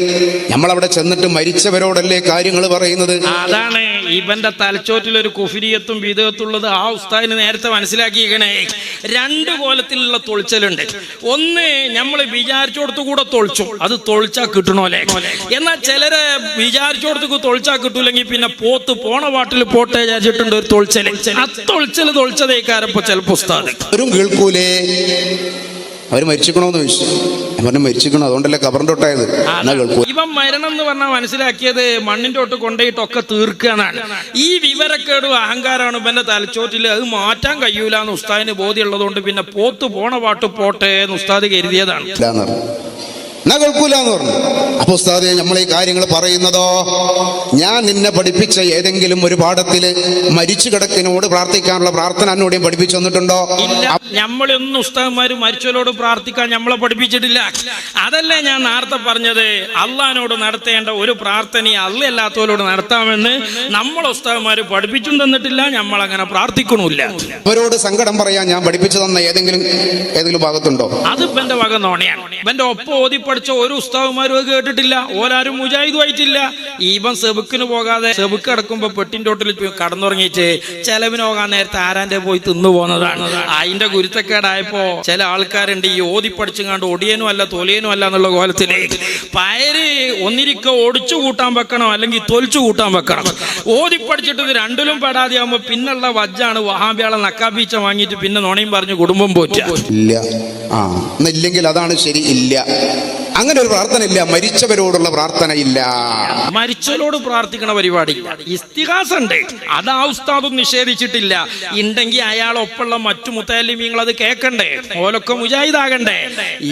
നമ്മളവിടെ ചെന്നിട്ട് മരിച്ചവരോടല്ലേ കാര്യങ്ങൾ പറയുന്നത്? അതാണ് ഇവന്റെ തലച്ചോറ്റിലൊരു കുഫിരിയത്തും ബിദഅത്തുള്ളത് ആ ഉസ്താദിന് നേരത്തെ മനസ്സിലാക്കിയിരിക്കണേ. രണ്ട് കോലത്തിലുള്ള തൊളിച്ചലുണ്ട്. ഒന്ന്, നമ്മൾ വിചാരിച്ചോടത്ത് കൂടെ തൊളിച്ചു, അത് തൊളിച്ചാ കിട്ടണോലെ. എന്നാൽ ചിലരെ വിചാരിച്ചോടത്തേക്ക് തൊളിച്ചാ കിട്ടൂലെങ്കിൽ പിന്നെ പോത്ത് പോണ പാട്ടിൽ പോട്ടെ വിചാരിച്ചിട്ടുണ്ട് ഒരു തൊളിച്ചല്. ആ തൊളിച്ചതേക്കാരപ്പോ ചിലപ്പോ ഉസ്താദ് അവരും കേൾക്കൂലേ? അവര് മരിച്ചിക്കണോന്ന് ചോദിച്ചു. ഞാൻ പറഞ്ഞു മരിച്ചിക്കണോ, അതുകൊണ്ടല്ലേ കബറിന്റെ തൊട്ടായത്. എന്നാ കേൾക്കൂ. ഇവൻ മരണം എന്ന് പറഞ്ഞാൽ മനസ്സിലാക്കിയത് മണ്ണിന്റെ തൊട്ട് കൊണ്ടുപോയിട്ടൊക്കെ തീർക്കുകയാണ്. ഈ വിവരക്കേടും അഹങ്കാരമാണ് ഇവന്റെ തലച്ചോറ്റിൽ. അത് മാറ്റാൻ കഴിയൂല എന്ന് ഉസ്താദിന് ബോധ്യമുള്ളത് കൊണ്ട് പിന്നെ പോത്ത് പോണ പാട്ട് പോട്ടെ എന്ന് ഉസ്താദ് കരുതിയതാണ്. എന്നാ കേൾക്കൂല എന്ന് പറഞ്ഞു. അപ്പൊ ഉസ്താദേ, നമ്മൾ ഈ കാര്യങ്ങൾ പറയുന്നതോ ഞാൻ നിന്നെ പഠിപ്പിച്ച ഏതെങ്കിലും ഒരു പാഠത്തില് മരിച്ചു കിടക്കിനോട് പ്രാർത്ഥിക്കാനുള്ള പ്രാർത്ഥന എന്നോടെയും പഠിപ്പിച്ചു തന്നിട്ടുണ്ടോ? ഇല്ല. നമ്മളൊന്നും ഉസ്താദന്മാര് മരിച്ചവരോട് പ്രാർത്ഥിക്കാൻ നമ്മളെ പഠിപ്പിച്ചിട്ടില്ല. അതല്ലേ ഞാൻ നേരത്തെ പറഞ്ഞത്, അള്ളഹാനോട് നടത്തേണ്ട ഒരു പ്രാർത്ഥന അല്ലാത്തവരോട് നടത്താമെന്ന് നമ്മളെ ഉസ്താദന്മാര് പഠിപ്പിച്ചും തന്നിട്ടില്ല. നമ്മൾ അങ്ങനെ പ്രാർത്ഥിക്കണില്ല. അവരോട് സങ്കടം പറയാൻ ഞാൻ പഠിപ്പിച്ചു തന്ന ഏതെങ്കിലും ഭാഗത്തുണ്ടോ? അത് ഇവന്റെ വക നോണയാണ്. ഇവന്റെ ഒപ്പം ഓതി പഠിച്ച ഒരു ഉസ്താദുമാരും അത് കേട്ടിട്ടില്ല. ഓരാരും മുജാഹിദും ആയിട്ടില്ല. ഇവൻ സെബുക്കിന് പോകാതെ സെബുക്ക് കിടക്കുമ്പോ പെട്ടിന്റെ തൊട്ടിൽ കടന്നുറങ്ങിയിട്ട് ചെലവിന് പോകാൻ നേരത്തെ ആരാന്റെ പോയി തിന്നു പോകുന്നതാണ്. അതിന്റെ ഗുരുത്തക്കേടായപ്പോ ചില ആൾക്കാരുണ്ട് ഈ ഓതി പഠിച്ചും ഒടിയനും അല്ല തൊലിയനും അല്ല എന്നുള്ള കോലത്തില് പയര് ഒന്നിരിക്ക ഒടിച്ചു കൂട്ടാൻ വെക്കണം, അല്ലെങ്കിൽ തൊലിച്ചു കൂട്ടാൻ വെക്കണം. ഓതി പഠിച്ചിട്ട് ഇത് രണ്ടിലും പെടാതെ ആകുമ്പോ പിന്നുള്ള വജ്ജാണ് വഹാബിയാളെ നക്കാപ്പീച്ച വാങ്ങിയിട്ട് പിന്നെ നുണയും പറഞ്ഞു കുടുംബം പോറ്റാ. ഇല്ല. ഇല്ലെങ്കിൽ അതാണ് ശരി. ഇല്ല, അങ്ങനെ ഒരു പ്രാർത്ഥന ഇല്ല. മരിച്ചവരോടുള്ള പ്രാർത്ഥന ഇല്ല. മരിച്ചവരോട് പ്രാർത്ഥിക്കണ പരിപാടി ഇസ്തിഗാസ ഉണ്ട്. അത് ആ ഉസ്താദും നിഷേധിച്ചിട്ടില്ല. ഉണ്ടെങ്കിൽ അയാളൊപ്പമുള്ള മറ്റു മുത്തല്ലിമീങ്ങൾ അത് കേൾക്കണ്ടേ, ഓലൊക്കെ മുജാഹിദാകണ്ടേ.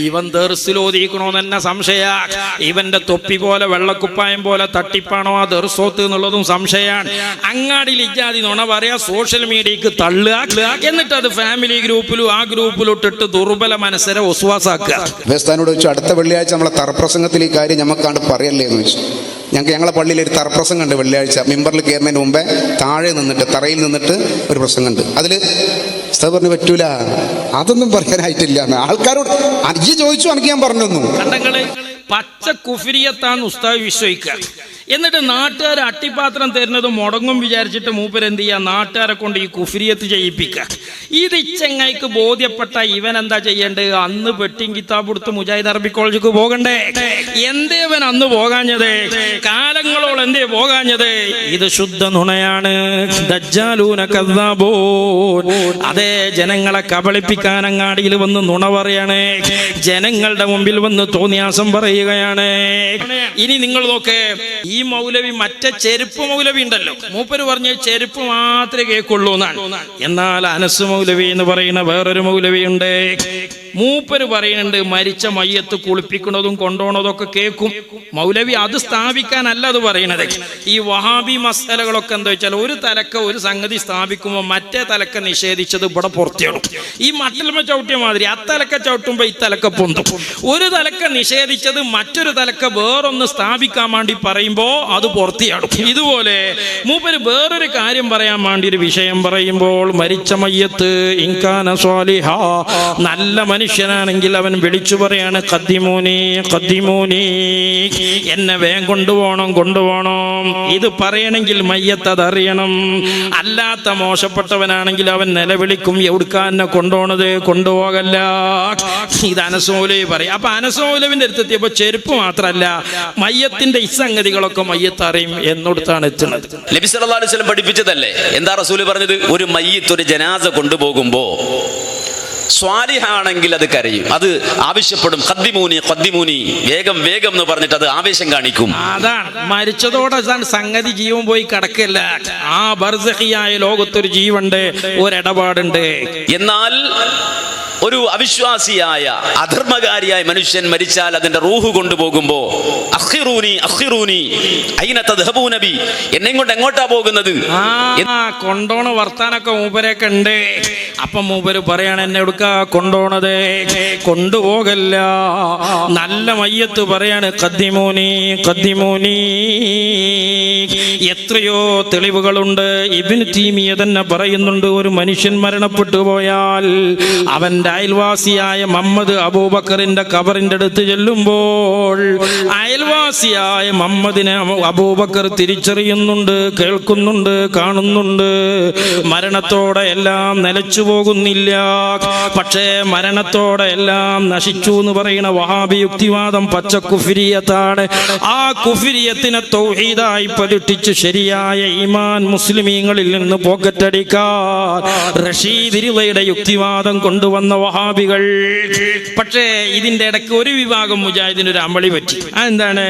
ഇവൻ ദർസിലോദിക്കണോന്ന് തന്നെ സംശയ. ഇവന്റെ തൊപ്പി പോലെ വെള്ളക്കുപ്പായം പോലെ തട്ടിപ്പാണോ ആ ദർസോത്ത് എന്നുള്ളതും സംശയമാണ്. അങ്ങാടിയിൽ ഇജാതി നുണ പറയാ, സോഷ്യൽ മീഡിയക്ക് തള്ളുക, എന്നിട്ട് അത് ഫാമിലി ഗ്രൂപ്പിലും ആ ഗ്രൂപ്പിലും ഇട്ടിട്ട് ദുർബല മനസ്സരെ ഒസ്വാസാക്കുക. വെച്ച് അടുത്ത വെള്ളിയാഴ്ച നമ്മളെ തറപ്രസംഗത്തിൽ ഈ കാര്യം നമുക്കാണ്ട് പറയല്ലേ എന്ന് വെച്ചു. ഞങ്ങളെ പള്ളിയിൽ ഒരു തറപ്രസംഗം ഉണ്ട് വെള്ളിയാഴ്ച. മെമ്പറിൽ കയറുന്നതിന് മുമ്പേ താഴെ നിന്നിട്ട് തറയിൽ നിന്നിട്ട് ഒരു പ്രസംഗം ഉണ്ട്. അതിൽ ഉസ്താദ് പറഞ്ഞു പറ്റൂല, അതൊന്നും പറയാനായിട്ടില്ല. ആൾക്കാരോട് അജി ചോദിച്ചു, എനിക്ക് ഞാൻ പറഞ്ഞു തന്നു. കണ്ടങ്ങള് പച്ച കുഫിരിയത്താന്ന് ഉസ്താദ് വിശ്വസിക്കുക. എന്നിട്ട് നാട്ടുകാർ അട്ടിപ്പാത്രം തരുന്നത് മുടങ്ങും വിചാരിച്ചിട്ട് മൂപ്പരെന്ത് ചെയ്യുക, നാട്ടുകാരെ കൊണ്ട് ഈ കുഫിരിയത്ത് ചെയ്യിപ്പിക്കുക. ഇത് ഇച്ചങ്ങായിക്ക് ബോധ്യപ്പെട്ട ഇവൻ എന്താ ചെയ്യേണ്ടത്? അന്ന് പെട്ടിയും കിതാബ് കൊടുത്ത് മുജാഹിദ് അറബി കോളേജിക്ക് പോകണ്ടേ? എന്തേ ഇവൻ അന്ന് പോകാഞ്ഞത്? കാലങ്ങളോളം എന്തേ പോകാഞ്ഞത്? ഇത് ശുദ്ധ നുണയാണ്. ദജ്ജാലൂന കദ്ദാബൂൻ. അതേ, ജനങ്ങളെ കബളിപ്പിക്കാൻ അങ്ങാടിയിൽ വന്ന് നുണ പറയണേ, ജനങ്ങളുടെ മുമ്പിൽ വന്ന് തോന്നിയാസം പറയുകയാണ്. ഇനി നിങ്ങൾ നോക്ക്, ഈ മൗലവി മറ്റേ ചെരുപ്പ് മൗലവി ഉണ്ടല്ലോ, മൂപ്പര് പറഞ്ഞ ചെരുപ്പ് മാത്രമേ കേൾക്കുള്ളൂ എന്നാണ്. എന്നാൽ അനസ് മൗലവി എന്ന് പറയുന്ന വേറൊരു മൗലവി ഉണ്ട്. മൂപ്പര് പറയുന്നുണ്ട് മരിച്ച മയ്യത്ത് കുളിപ്പിക്കുന്നതും കൊണ്ടുപോകുന്നതൊക്കെ കേൾക്കും. മൗലവി അത് സ്ഥാപിക്കാനല്ല അത് പറയണത്. ഈ വഹാബി മസലകളൊക്കെ എന്താ വെച്ചാൽ ഒരു തലക്ക ഒരു സംഗതി സ്ഥാപിക്കുമ്പോൾ മറ്റേ തലക്ക നിഷേധിച്ചത് ഇവിടെ പുറത്തിയിടും. ഈ മട്ടിൽമ ചവിട്ടിയ മാതിരി അത്തലക്ക ചവിട്ടുമ്പോൾ ഈ തലക്ക പൊന്തും. ഒരു തലക്ക നിഷേധിച്ചത് മറ്റൊരു തലക്ക വേറൊന്ന് സ്ഥാപിക്കാൻ വേണ്ടി പറയുമ്പോ അത് പുറത്തിയാടും. ഇതുപോലെ മൂപ്പര് വേറൊരു കാര്യം പറയാൻ വേണ്ടി ഒരു വിഷയം പറയുമ്പോൾ മരിച്ച മയ്യത്ത് ഇൻകാന സ്വാലിഹാ, നല്ല മനുഷ്യനാണെങ്കിൽ അവൻ വിളിച്ചു പറയാണ് ഖദ്ദിമൂനി ഖദ്ദിമൂനി, എന്നെ വേഗം കൊണ്ടുപോകണം. ഇത് പറയണമെങ്കിൽ മയ്യത്ത് അതറിയണം. അല്ലാത്ത മോശപ്പെട്ടവനാണെങ്കിൽ അവൻ നിലവിളിക്കും, എവിടുക്കാന്നെ കൊണ്ടുപോണത്, കൊണ്ടുപോകല്ല. ഇത് അനസ് മൗലവി പറയും. അപ്പൊ അനസ് മൗലവിന്റെ അടുത്തെത്തിയപ്പോ ചെരുപ്പ് മാത്രല്ല മയ്യത്തിന്റെ ഇസംഗതികളൊക്കെ മയ്യത്ത് അറിയും എന്നോടത്താണ് എത്തുന്നത്. നബി സല്ലല്ലാഹു അലൈഹി വസല്ലം പഠിപ്പിച്ചതല്ലേ. എന്താ റസൂല് പറഞ്ഞത്? ഒരു മയ്യിത്ത് ഒരു ജനാസ കൊണ്ടുപോകുമ്പോ സ്വാലിഹാണെങ്കിൽ അത് കരയും, അത് ആവശ്യപ്പെടും. ഖദ്ദിമൂനി ഖദ്ദിമൂനി, വേഗം വേഗം എന്ന് പറഞ്ഞിട്ട് അത് ആവേശം കാണിക്കും. അതാണ് മരിച്ചതോടെ സംഗതി ജീവൻ പോയി കിടക്കല്ല. ആ ബർസഖിയായ ലോകത്തൊരു ജീവണ്ട്, ഒരിടപാടുണ്ട്. എന്നാൽ ഒരു അവിശ്വാസിയായ അധർമ്മകാരിയായ മനുഷ്യൻ മരിച്ചാൽ അതിന്റെ റൂഹ് കൊണ്ടുപോകുമ്പോ അഖിറൂനി അഖിറൂനി അയിന തദ്ഹബൂന ബി, എന്നെ കൊണ്ട് എങ്ങോട്ടാ പോകുന്നത്? കൊണ്ടോണ വർത്താനൊക്കെ മൂപ്പരൊക്കെ ഉണ്ട്. അപ്പൊ മൂപ്പര് പറയാണ് എന്നെ എടുക്കാ കൊണ്ടോണത്, കൊണ്ടുപോകല്ല. നല്ല മയ്യത്ത് പറയാണ് ഖദ്ദിമൂനി ഖദ്ദിമൂനി. എത്രയോ തെളിവുകളുണ്ട്. ഇബ്നു തൈമിയ്യ തന്നെ പറയുന്നുണ്ട്, ഒരു മനുഷ്യൻ മരണപ്പെട്ടു പോയാൽ അവന്റെ അയൽവാസിയായ മുഹമ്മദ് അബൂബക്കറിന്റെ ഖബറിന്റെ അടുത്ത് ചെല്ലുമ്പോൾ അയൽവാസിയായ മുഹമ്മദിനെ അബൂബക്കർ തിരിച്ചറിയുന്നുണ്ട്, കേൾക്കുന്നുണ്ട്, കാണുന്നുണ്ട്. മരണത്തോടെ എല്ലാം നിലച്ചു പോകുന്നില്ല, പക്ഷേ മരണത്തോടെ എല്ലാം നശിച്ചു എന്ന് പറയുന്ന വഹാബി യുക്തിവാദം പച്ച കുഫ്രിയത്താണ്. ആ കുഫ്രിയത്തിനെ തൗഹീദായി പതിട്ടിച്ച് ശരിയായ ഈമാൻ മുസ്ലിമീങ്ങളിൽ നിന്ന് പോക്കറ്റടിക്കാൻ റഷീദ് റിളയുടെ യുക്തിവാദം കൊണ്ടുവന്ന വഹാബികൾ. പക്ഷേ ഇതിന്റെ ഇടയ്ക്ക് ഒരു വിഭാഗം മുജാഹിദിന് ഒരു അമളി പറ്റി. അതെന്താണ്?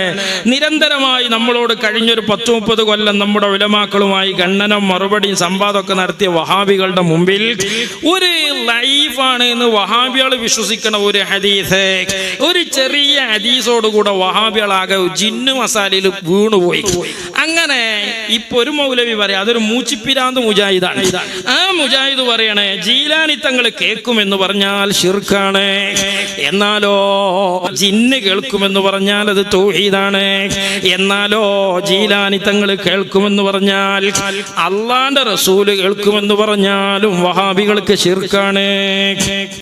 നിരന്തരമായി നമ്മളോട് കഴിഞ്ഞൊരു 10-30 കൊല്ലം നമ്മുടെ ഉലമാക്കളുമായി ഖണ്ഡനം മറുപടിയും സംവാദമൊക്കെ നടത്തിയ വഹാബികളുടെ മുമ്പിൽ ഒരു ലൈഫാണ് എന്ന് വഹാബികൾ വിശ്വസിക്കണ ഒരു ഹദീസ്, ഒരു ചെറിയ ഹദീസോടുകൂടെ വഹാബികളാകെ ജിന്നു മസാലയിൽ വീണുപോയി. അങ്ങനെ ഇപ്പൊ ഒരു മൗലവി പറയാം, അതൊരു മൂച്ചിപ്പിരാന്ത് മുജാഹിദാണ്. ആ മുജാഹിദ് പറയണേ ജീലാനി തങ്ങൾ കേൾക്കുമെന്ന് പറഞ്ഞാൽ ശിർക്കാണ്, എന്നാലോ ജിന്ന് കേൾക്കുമെന്ന് പറഞ്ഞാൽ അത് തൗഹീദാണ്. എന്നാലോ ജീലാനി തങ്ങൾ കേൾക്കുമെന്ന് പറഞ്ഞാൽ അള്ളാന്റെ റസൂല് കേൾക്കുമെന്ന് പറഞ്ഞാലും വഹാബികൾക്ക് ശിർക്കാണ്.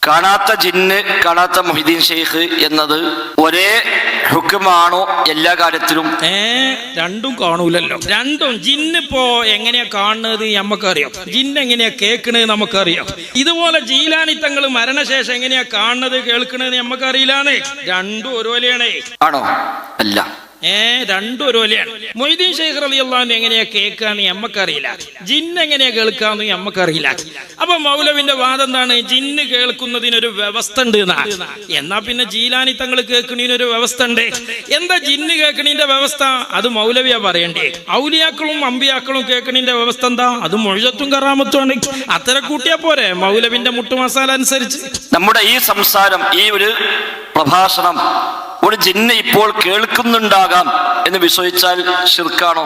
കാണാത്ത ജിന്ന് കാണാത്ത മൊഹീദ്ദീൻ ഷെയ്ഖ് എന്നത് ഒരേ ഹുക്കുമാണോ എല്ലാ കാര്യത്തിലും? രണ്ടും കാണൂലല്ലോ. രണ്ടും ജിന്നിപ്പോ എങ്ങനെയാ കാണുന്നത് നമുക്കറിയാം, ജിന്ന് എങ്ങനെയാ കേൾക്കണത് നമുക്കറിയാം. ഇതുപോലെ ജീലാനി തങ്ങൾ മരണശേഷം എങ്ങനെയാ കാണുന്നത് കേൾക്കണത് നമുക്കറിയില്ലാന്ന്. രണ്ടും ഒരുപോലെയാണ്. ആണോ? അല്ല, രണ്ടും ഒരുപോലെയാണ്. മൊയ്തീൻ ഷെയ്ഖ് റളിയല്ലാഹു അൻഹു എങ്ങനെയാ കേൾക്കാന്ന് നമ്മക്കറിയില്ല, ജിന്ന് എങ്ങനെയാ കേൾക്കാന്ന് നമ്മക്കറിയില്ല. അപ്പൊ മൗലവിന്റെ വാദം എന്താണ്? ജിന്ന് കേൾക്കുന്നതിനൊരു വ്യവസ്ഥ ഉണ്ട് എന്നാ പിന്നെ ജീലാനി തങ്ങൾ കേൾക്കണതിനൊരു വ്യവസ്ഥ ഉണ്ട്. എന്താ ജിന്ന് കേൾക്കണതിന്റെ വ്യവസ്ഥ? അത് മൗലവിയാ പറയണ്ടേ. ഔലിയാക്കളും അമ്പിയാക്കളും കേൾക്കണതിന്റെ വ്യവസ്ഥ എന്താ? അത് മുഅ്ജിസത്തും കറാമത്തും ആണ്. അത്ര കൂട്ടിയാ പോരെ മൗലവിന്റെ മുട്ടുമസാല അനുസരിച്ച്. നമ്മുടെ ഈ സംസാരം, ഈ ഒരു പ്രഭാഷണം ഒരു ജിന്ന് ഇപ്പോൾ കേൾക്കുന്നുണ്ടാകാം എന്ന് വിശ്വസിച്ചാൽ ശിർക്കാണോ?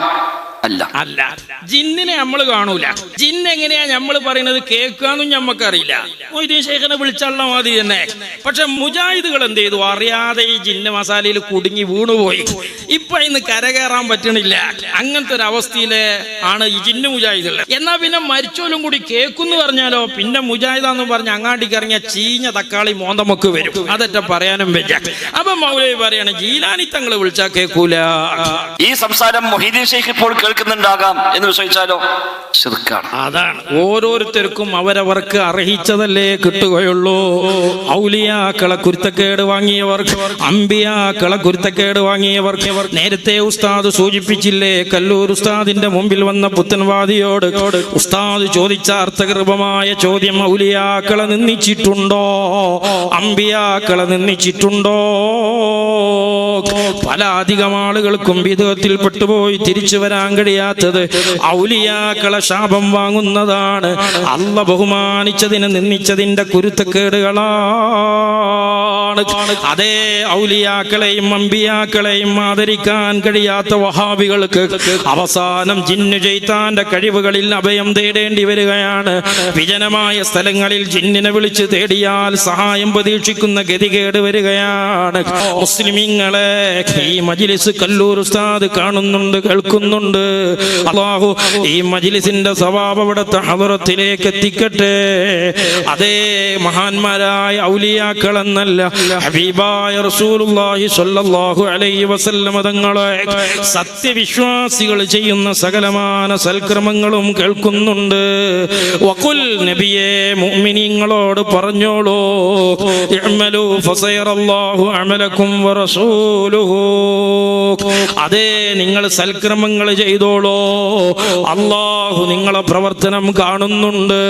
അല്ല, അല്ല. ജിന്നിനെ നമ്മൾ കാണൂല. ജിന്ന് എങ്ങനെയാ നമ്മൾ പറയുന്നത് കേൾക്കാന്നും നമ്മക്കറിയില്ല. മൊയ്തീൻ ഷെയ്ഖിനെ വിളിച്ചുള്ള മാതിരി തന്നെ. പക്ഷെ മുജാഹിദുകൾ എന്ത് ചെയ്തു? അറിയാതെ ഈ ജിന്ന് മസാലയിൽ കുടുങ്ങി വീണുപോയി. ഇപ്പൊ ഇന്ന് കരകയറാൻ പറ്റണില്ല. അങ്ങനത്തെ ഒരു അവസ്ഥയില് ആണ് ഈ ജിന്ന് മുജാഹിദുകൾ. എന്നാ പിന്നെ മരിച്ചോലും കൂടി കേൾക്കുന്നു പറഞ്ഞാലോ പിന്നെ മുജാഹിദാന്ന് പറഞ്ഞ് അങ്ങാടിക്ക് ഇറങ്ങിയ ചീഞ്ഞ തക്കാളി മോന്തമൊക്കെ വരും. അതറ്റ പറയാനും വെച്ച. അപ്പൊ മൗലവി പറയാണ് ജീലാനി തങ്ങൾ വിളിച്ചാ കേൾക്കൂല. ഈ സംസാരം മൊഹീദ്ദീൻ ഷെയ്ഖ് ഇപ്പോൾ കേൾക്കുന്നുണ്ടാകാം എന്ന് വിശ്വസിച്ചാലോ? ശിർക്കാണ്. അതാണ്. ഓരോരുത്തർക്കും അവരവർക്ക് അർഹിച്ചതല്ലേ കിട്ടുകയുള്ളൂ. ഔലിയാക്കളെ കുരുത്തക്കേട് വാങ്ങിയവർക്ക്, അമ്പിയാക്കളെ കുരുത്തക്കേട് വാങ്ങിയവർക്ക് നേരത്തെ ഉസ്താദ് സൂചിപ്പിച്ചില്ലേ? കല്ലൂർ ഉസ്താദിന്റെ മുമ്പിൽ വന്ന പുത്തൻവാദിയോട് ഉസ്താദ് ചോദിച്ച അർത്ഥഗർഭമായ ചോദ്യം, ഔലിയാക്കളെ നിന്ദിച്ചിട്ടുണ്ടോ? അമ്പിയാക്കളെ നിന്ദിച്ചിട്ടുണ്ടോ? പല അധികം ആളുകൾക്കും വിധത്തിൽ പെട്ടുപോയി തിരിച്ചു വരാൻ കഴിയാത്തത് ഔലിയാക്കളെ ശാപം വാങ്ങുന്നതാണ്. അല്ല ബഹുമാനിച്ചതിനെ നിന്ദിച്ചതിന്റെ കുരുത്തക്കേടുകളാണ്. അതേ ഔലിയാക്കളെയും അമ്പിയാക്കളെയും ആദരിക്കാൻ കഴിയാത്ത വഹാബികൾക്ക് അവസാനം ജിന്നു ചെയ്താന്റെ കഴിവുകളിൽ അഭയം തേടേണ്ടി വരികയാണ്. വിജനമായ സ്ഥലങ്ങളിൽ ജിന്നിനെ വിളിച്ച് തേടിയാൽ സഹായം പ്രതീക്ഷിക്കുന്ന ഗതികേട് വരികയാണ്. മുസ്ലിമീങ്ങളെ, ഈ മജ്ലിസ് കല്ലൂർ ഉസ്താദ് കാണുന്നുണ്ട്, കേൾക്കുന്നുണ്ട്. അല്ലാഹു ഈ മജ്ലിസിന്റെ സവാബ് അവിടുത്തെ ഹദറത്തിലേക്ക് എത്തിക്കട്ടെ. അതേ മഹാന്മാരായ ഔലിയാക്കൾ എന്നല്ല, ഹബീബായ റസൂലുള്ളാഹി സ്വല്ലല്ലാഹു അലൈഹി വസല്ലം തങ്ങളെ സത്യവിശ്വാസികൾ ചെയ്യുന്ന സകലമാന സൽക്രമങ്ങളും കേൾക്കുന്നുണ്ട്. വഖുൽ നബിയേ, മുഅ്മിനീങ്ങളോട് പറഞ്ഞോളൂ, ഇഅ്മലൂ ഫസയറല്ലാഹു അമലക്കും വറസൂലുഹു വറസൂലുഹു. അതേ, നിങ്ങൾ സൽക്രമങ്ങൾ ചെയ്തോളോ, അല്ലാഹു നിങ്ങളെ പ്രവർത്തനം കാണുന്നുണ്ട്.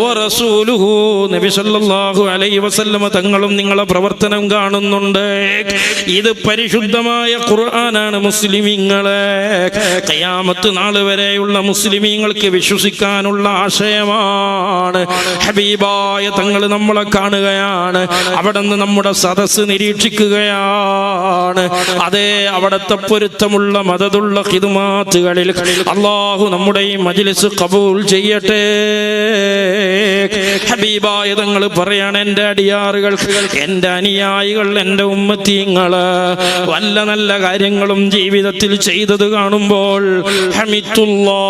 വറസൂലുഹു, നബി സല്ലല്ലാഹു അലൈഹി വസല്ലമ തങ്ങളും നിങ്ങളെ പ്രവർത്തനം കാണുന്നുണ്ട്. ഇത് പരിശുദ്ധമായ ഖുർആനാണ്. മുസ്ലിമീങ്ങളെ, ഖിയാമത്ത് നാൾ വരെയുള്ള മുസ്ലിമീങ്ങൾക്ക് വിശ്വസിക്കാനുള്ള ആശയമാണ്. ഹബീബായ തങ്ങൾ നമ്മളെ കാണുകയാണ്, അവിടെ നിന്ന് നമ്മുടെ സദസ്സ് നിരീക്ഷിക്കുകയാണ്. അതേ, അവിടുത്തെ പൊരുത്തമുള്ള മദതുള്ള ഖിദ്മാത്തുകളിൽ അല്ലാഹു നമ്മുടെ ഈ മജ്ലിസ് ഖബൂൽ ചെയ്യട്ടെ. ഹബീബായ തങ്ങൾ പറയാണ്, എൻ്റെ അടിയാറുകൾ, എൻ്റെ അനുയായികൾ, എൻ്റെ ഉമ്മത്തീങ്ങള് വല്ല നല്ല കാര്യങ്ങളും ജീവിതത്തിൽ ചെയ്തത് കാണുമ്പോൾ ഹമിദുല്ലാ,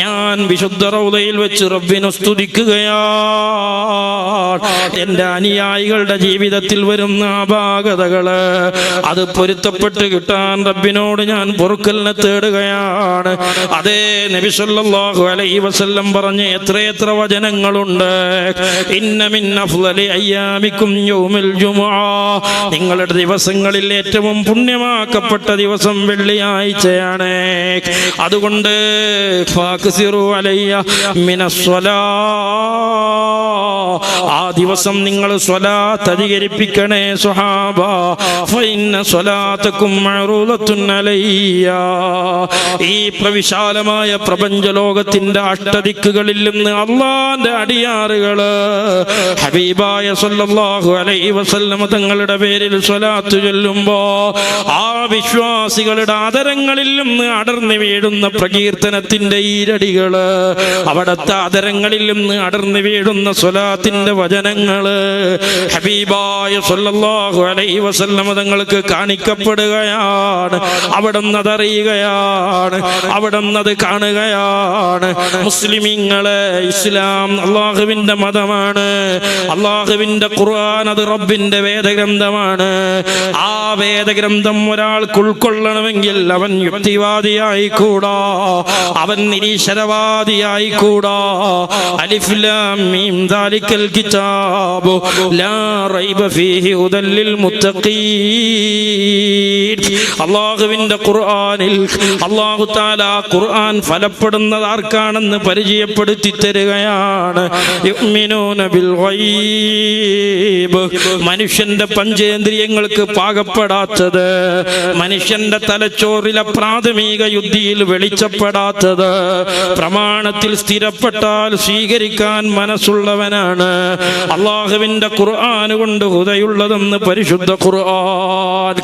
ഞാൻ വിശുദ്ധ റൗദയിൽ വെച്ച് റബ്ബിനെ സ്തുതിക്കുകയാണ്. എൻ്റെ അനുയായികളുടെ ജീവിതത്തിൽ വരുന്ന അപാകതകള് അത് പൊരുത്തപ്പെട്ട് കിട്ടാൻ റബ്ബിനോട് ഞാൻ പൊറുക്കലിനെ തേടുകയാണ്. അതേ, നബി സല്ലല്ലാഹു അലൈഹി വസല്ലം പറഞ്ഞ എത്രയെത്ര വചനങ്ങളുണ്ട്. ഇന്ന മിൻ അഫ്ളലി അയ്യാമിക്കും യൗമുൽ ജുമുഅ, നിങ്ങളുടെ ദിവസങ്ങളിൽ ഏറ്റവും പുണ്യമാക്കപ്പെട്ട ദിവസം വെള്ളിയാഴ്ചയാണ്. അതുകൊണ്ട് ഫാക്സിറു അലയ്യ മിനസ്സലാ, ആ ദിവസം നിങ്ങൾ സ്വലാത്ത് അധികരിപ്പിക്കണേ സ്വഹാബ. ഫഇന്ന സ്വലാത്തക്കും മഅറൂദത്തുൻ അലയ്യ. ഈ പ്രവിശാലമായ പ്രപഞ്ച ലോകത്തിന്റെ അഷ്ടദിക്കുകളിൽ നിന്ന് അല്ലാഹുവിന്റെ അടിയാറുകള് ഹബീബായ സല്ലല്ലാഹു അലൈഹി വസല്ലം തങ്ങളുടെ പേരിൽ സ്വലാത്ത് ചൊല്ലുമ്പോ ആ വിശ്വാസികളുടെ ആദരങ്ങളിൽ നിന്ന് അടർന്നു വീഴുന്ന പ്രകീർത്തനത്തിന്റെ ഈരടികള്, അവിടുത്തെ ആദരങ്ങളിൽ നിന്ന് അടർന്നു വീഴുന്ന സ്വലാത്തിന്റെ വചനങ്ങള് ഹബീബായ സല്ലല്ലാഹു അലൈഹി വസല്ലം തങ്ങൾക്ക് കാണിക്കപ്പെടുകയാണ്. അവിടുന്ന് അതറിയുകയാണ്, അവിടുന്ന് അത് കാണുകയാണ്. മുസ്ലിമീങ്ങളെ, ഇസ്ലാം അള്ളാഹുവിന്റെ മതമാണ്. അള്ളാഹുവിന്റെ ഖുർആൻ അത് റബ്ബിന്റെ വേദഗ്രന്ഥമാണ്. ആ വേദഗ്രന്ഥം ഒരാൾക്ക് ഉൾക്കൊള്ളണമെങ്കിൽ അവൻ യുക്തിവാദിയായിക്കൂടാ, അവൻ നിരീശ്വരവാദിയായിക്കൂടാ. അലിഫ് ലാം മീം ദാലിക്കൽ കിതാബു ലാ റൈബ ഫീഹി ഹുദൽ ലിൽ മുത്തഖീൻ. അള്ളാഹുവിന്റെ ഖുർആനിൽ അല്ലാഹു തആല ഖുർആൻ ഫലപ്പെടുന്നത് ആർക്കാണെന്ന് പരിചയപ്പെടുത്തി തരികയാണ്. യുഅ്മിനൂന ബിൽ ഗൈബ്, മനുഷ്യന്റെ പഞ്ചേന്ദ്രിയങ്ങൾക്ക് പാകപ്പെടാത്തത്, മനുഷ്യന്റെ തലച്ചോറിലെ പ്രാഥമിക യുദ്ധിയിൽ വെളിച്ചപ്പെടാത്തത്, പ്രമാണത്തിൽ സ്ഥിരപ്പെട്ടാൽ സ്വീകരിക്കാൻ മനസ്സുള്ളവനാണ് അള്ളാഹുവിന്റെ ഖുർആൻ കൊണ്ട് ഹുദയുള്ളതെന്ന് പരിശുദ്ധ ഖുർആൻ.